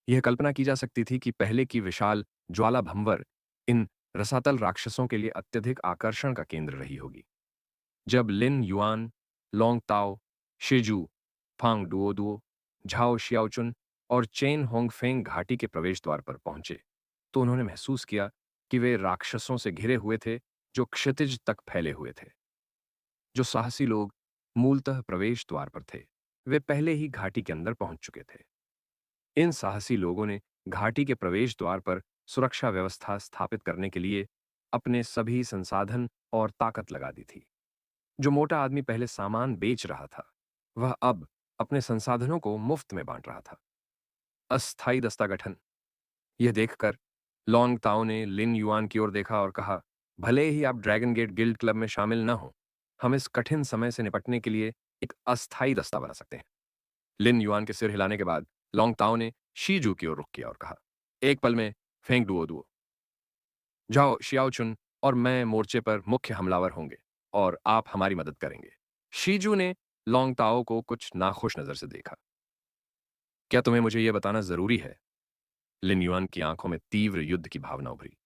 यह कल्पना की जा सकती थी कि पहले की विशाल ज्वाला भंवर इन रसातल राक्षसों के लिए अत्यधिक आकर्षण का केंद्र रही होगी। जब लिन युआन, लोंग ताओ, शिजू, फांग डुओ, झाओ शियाओचुन और चेन होंगफेंग घाटी के प्रवेश द्वार पर पहुंचे, तो उन्होंने महसूस किया कि वे राक्षसों से घिरे हुए थे जो क्षितिज तक फैले हुए थे। जो साहसी लोग मूलतः प्रवेश द्वार पर थे, वे पहले ही घाटी के अंदर पहुंच चुके थे। इन साहसी लोगों ने घाटी के प्रवेश द्वार पर सुरक्षा व्यवस्था स्थापित करने के लिए अपने सभी संसाधन और ताकत लगा दी थी। जो मोटा आदमी पहले सामान बेच रहा था, वह अब अपने संसाधनों को मुफ्त में बांट रहा था। अस्थायी दस्ता गठन। यह देखकर लॉन्ग ताओ ने लिन युआन की ओर देखा और कहा, भले ही आप ड्रैगन गेट गिल्ड क्लब में शामिल न हो, हम इस कठिन समय से निपटने के लिए एक अस्थायी दस्ता बना सकते हैं। लिन युआन के सिर हिलाने के बाद लॉन्ग ताओ ने शीजू की ओर रुख किया और कहा, एक पल में फेंग दुओ जाओ शियाओचुन और मैं मोर्चे पर मुख्य हमलावर होंगे और आप हमारी मदद करेंगे। शीजू ने लॉन्ग ताओ को कुछ नाखुश नजर से देखा। क्या तुम्हें मुझे यह बताना जरूरी है? लिन युआन की आंखों में तीव्र युद्ध की भावना उभरी।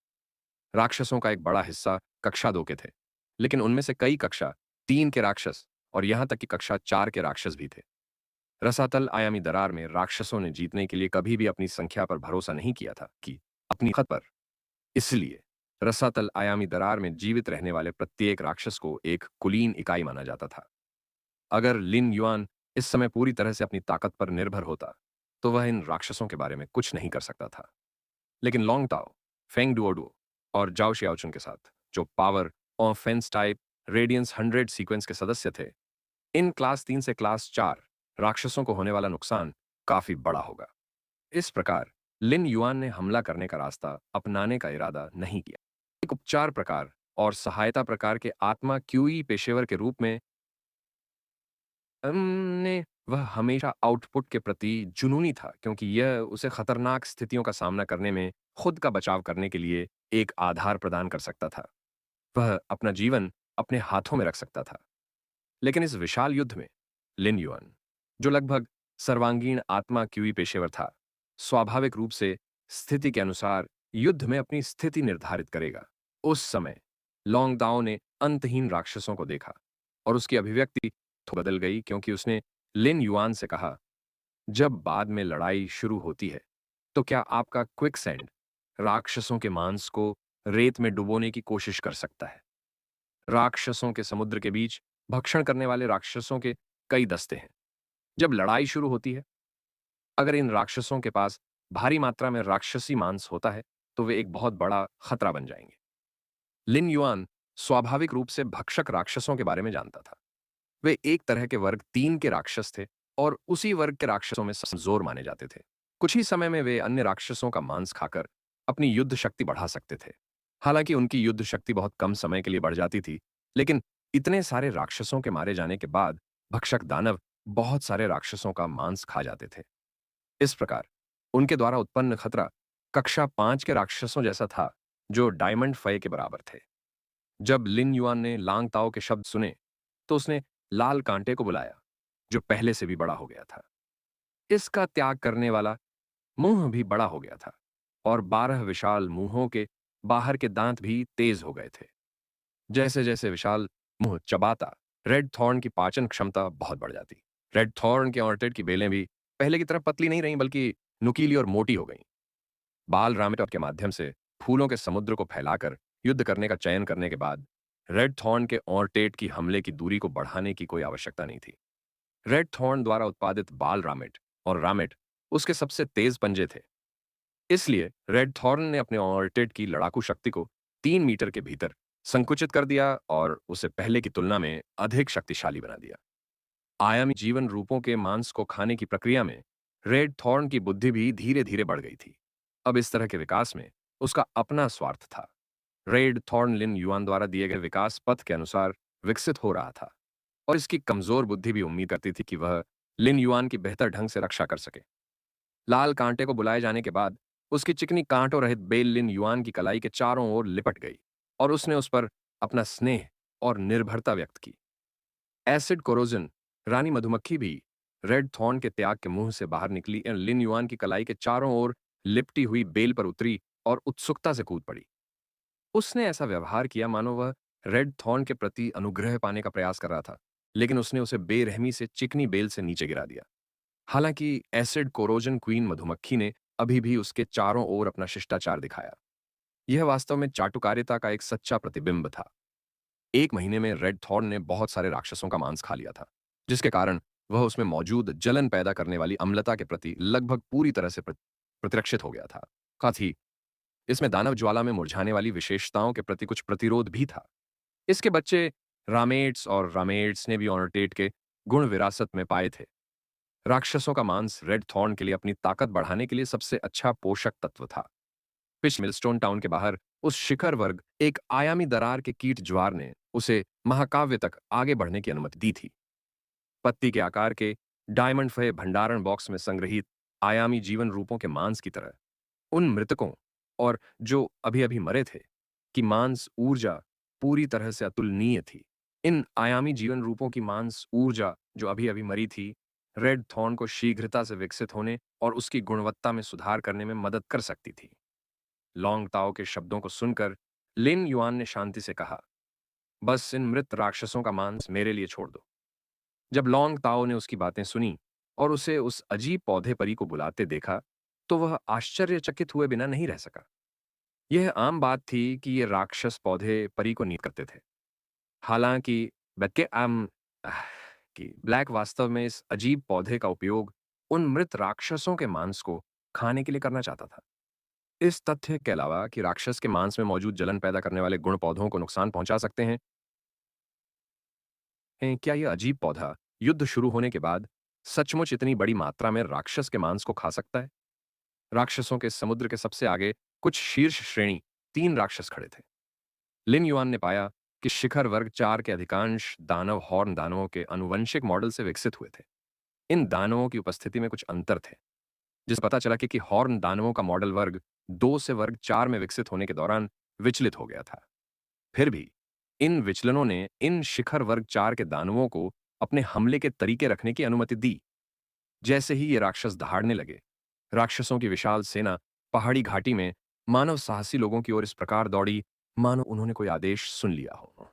राक्षसों का एक बड़ा हिस्सा कक्षा 2 के थे, लेकिन उनमें से कई कक्षा 3 के राक्षस और यहां तक कि कक्षा 4 के राक्षस भी थे। रसातल आयामी दरार में राक्षसों ने जीतने के लिए कभी भी अपनी संख्या पर भरोसा नहीं किया था कि अपनी खत पर। इसलिए रसातल आयामी दरार में जीवित रहने वाले प्रत्येक राक्षस को एक कुलीन इकाई माना जाता था। अगर लिन युआन इस समय पूरी तरह से अपनी ताकत पर निर्भर होता, तो वह इन राक्षसों के बारे में कुछ नहीं कर सकता था। लेकिन लॉन्ग ताओ, फेंग डुओडुओ और जाओ शियाओचुन के साथ, जो power offence type radiance 100 sequence के सदस्य थे, इन क्लास 3 से क्लास 4 राक्षसों को होने वाला नुकसान काफी बड़ा होगा। इस प्रकार लिन युआन ने हमला करने का रास्ता अपनाने का इरादा नहीं किया। एक उपचार प्रकार और सहायता प्रकार के आत्मा क्यूई पेशेवर के रूप में ने वह हमेशा आउटपुट के प्रति जुनूनी था, क्योंकि यह उसे खतरनाक स्थितियों का सामना करने में खुद का बचाव करने के लिए एक आधार प्रदान कर सकता था। वह अपना जीवन अपने हाथों में रख सकता था। लेकिन इस विशाल युद्ध में लिन युआन, जो लगभग सर्वांगीण आत्मा क्यूई पेशेवर था, स्वाभाविक रूप से स्थिति के अनुसार युद्ध में अपनी स्थिति निर्धारित करेगा। उस समय लॉन्ग दाओ ने अंतहीन राक्षसों को देखा और उसकी अभिव्यक्ति तो बदल गई, क्योंकि उसने लिन युआन से कहा, जब बाद में लड़ाई शुरू होती है तो क्या आपका क्विकसैंड राक्षसों के मांस को रेत में डुबोने की कोशिश कर सकता है? राक्षसों के समुद्र के बीच भक्षण करने वाले राक्षसों के कई दस्ते हैं। जब लड़ाई शुरू होती है, अगर इन राक्षसों के पास भारी मात्रा में राक्षसी मांस होता है तो वे एक बहुत बड़ा खतरा बन जाएंगे। लिन युआन स्वाभाविक रूप से भक्षक राक्षसों के बारे में जानता था। वे एक तरह के वर्ग 3 के राक्षस थे और उसी वर्ग के राक्षसों में कमजोर माने जाते थे। कुछ ही समय में वे अन्य राक्षसों का मांस खाकर अपनी युद्ध शक्ति बढ़ा सकते थे। हालांकि उनकी युद्ध शक्ति बहुत कम समय के लिए बढ़ जाती थी, लेकिन इतने सारे राक्षसों के मारे जाने के बाद भक्षक दानव बहुत सारे राक्षसों का मांस खा जाते थे। इस प्रकार उनके द्वारा उत्पन्न खतरा कक्षा 5 के राक्षसों जैसा था, जो डायमंड फय के बराबर थे। जब लिन युआन ने लांग ताओ के शब्द सुने तो उसने लाल कांटे को बुलाया, जो पहले से भी बड़ा हो गया था। इसका त्याग करने वाला मुंह भी बड़ा हो गया था और 12 विशाल मुंहों के बाहर के दांत भी तेज हो गए थे। जैसे जैसे विशाल मुंह चबाता, रेड थॉर्न की पाचन क्षमता बहुत बढ़ जाती। रेड थॉर्न के ऑर्टेड की बेलें भी पहले की तरह पतली नहीं रहीं, बल्कि नुकीली और मोटी हो गईं। बाल रामेट के माध्यम से फूलों के समुद्र को फैलाकर युद्ध करने का चयन करने के बाद रेड थॉर्न के ऑर्टेड की हमले की दूरी को बढ़ाने की कोई आवश्यकता नहीं थी। रेड थॉर्न द्वारा उत्पादित बाल रामेट और रामेट उसके सबसे तेज पंजे थे। इसलिए रेड थॉर्न ने अपने ऑर्टेड की लड़ाकू शक्ति को 3 मीटर के भीतर संकुचित कर दिया और उसे पहले की तुलना में अधिक शक्तिशाली बना दिया। आयामी जीवन रूपों के मांस को खाने की प्रक्रिया में रेड थॉर्न की बुद्धि भी धीरे धीरे बढ़ गई थी। अब इस तरह के विकास में उसका अपना स्वार्थ था। रेड थॉर्न लिन युआन द्वारा दिए गए विकास पथ के अनुसार विकसित हो रहा था और इसकी कमजोर बुद्धि भी उम्मीद करती थी कि वह लिन युआन की बेहतर ढंग से रक्षा कर सके। लाल कांटे को बुलाए जाने के बाद उसकी चिकनी कांटों रहित बेल लिन युआन की कलाई के चारों ओर लिपट गई और उसने उस पर अपना स्नेह और निर्भरता व्यक्त की। एसिड कोरोजन रानी मधुमक्खी भी रेड थॉर्न के त्याग के मुंह से बाहर निकली और लिन युआन की कलाई के चारों ओर लिपटी हुई बेल पर उतरी और उत्सुकता से कूद पड़ी। उसने ऐसा व्यवहार किया मानो वह रेड थॉर्न के प्रति अनुग्रह पाने का प्रयास कर रहा था, लेकिन उसने उसे बेरहमी से चिकनी बेल से नीचे गिरा दिया। हालांकि एसिड कोरोजन क्वीन मधुमक्खी ने अभी भी उसके चारों ओर अपना शिष्टाचार दिखाया। यह वास्तव में चाटुकारिता का एक सच्चा प्रतिबिंब था। 1 महीने में रेड थॉर्न ने बहुत सारे राक्षसों का मांस खा लिया था, जिसके कारण वह उसमें मौजूद जलन पैदा करने वाली अम्लता के प्रति लगभग पूरी तरह से प्रतिरक्षित हो गया था। साथ ही इसमें दानव ज्वाला में मुरझाने वाली विशेषताओं के प्रति कुछ प्रतिरोध भी था। इसके बच्चे रामेट्स और रामेट्स ने भी ऑनरटेट के गुण विरासत में पाए थे। राक्षसों का मांस रेड थॉर्न के लिए अपनी ताकत बढ़ाने के लिए सबसे अच्छा पोषक तत्व था। पिच मिलस्टोन टाउन के बाहर उस शिखर वर्ग एक आयामी दरार के कीट ज्वार ने उसे महाकाव्य तक आगे बढ़ने की अनुमति दी थी। पत्ती के आकार के डायमंड फे भंडारण बॉक्स में संग्रहित आयामी जीवन रूपों के मांस की तरह उन मृतकों और जो अभी अभी मरे थे कि मांस ऊर्जा पूरी तरह से अतुलनीय थी। इन आयामी जीवन रूपों की मांस ऊर्जा जो अभी अभी मरी थी, रेड थॉर्न को शीघ्रता से विकसित होने और उसकी गुणवत्ता में सुधार करने में मदद कर सकती थी। लॉन्ग ताओ के शब्दों को सुनकर लिन युआन ने शांति से कहा, बस इन मृत राक्षसों का मांस मेरे लिए छोड़ दो। जब लॉन्ग ताओ ने उसकी बातें सुनी और उसे उस अजीब पौधे परी को बुलाते देखा, तो वह आश्चर्यचकित हुए बिना नहीं रह सका। यह आम बात थी कि ये राक्षस पौधे परी को नींद करते थे। हालांकि बल्कि कि ब्लैक वास्तव में इस अजीब पौधे का उपयोग उन मृत राक्षसों के मांस को खाने के लिए करना चाहता था। इस तथ्य के अलावा कि राक्षस के मांस में मौजूद जलन पैदा करने वाले गुण पौधों को नुकसान पहुंचा सकते हैं, क्या यह अजीब पौधा युद्ध शुरू होने के बाद सचमुच इतनी बड़ी मात्रा में राक्षस के मांस को खा सकता है? राक्षसों के समुद्र के सबसे आगे कुछ शीर्ष श्रेणी 3 राक्षस खड़े थे। लिन युआन ने पाया कि शिखर वर्ग 4 के अधिकांश दानव हॉर्न दानवों के आनुवंशिक मॉडल से विकसित हुए थे। इन दानवों की उपस्थिति में कुछ अंतर थे, जिससे पता चला कि हॉर्न दानवों का मॉडल वर्ग 2 से वर्ग 4 में विकसित होने के दौरान विचलित हो गया था। फिर भी इन विचलनों ने इन शिखर वर्ग 4 के दानवों को अपने हमले के तरीके रखने की अनुमति दी। जैसे ही ये राक्षस दहाड़ने लगे, राक्षसों की विशाल सेना पहाड़ी घाटी में मानव साहसी लोगों की ओर इस प्रकार दौड़ी, मानो उन्होंने कोई आदेश सुन लिया हो।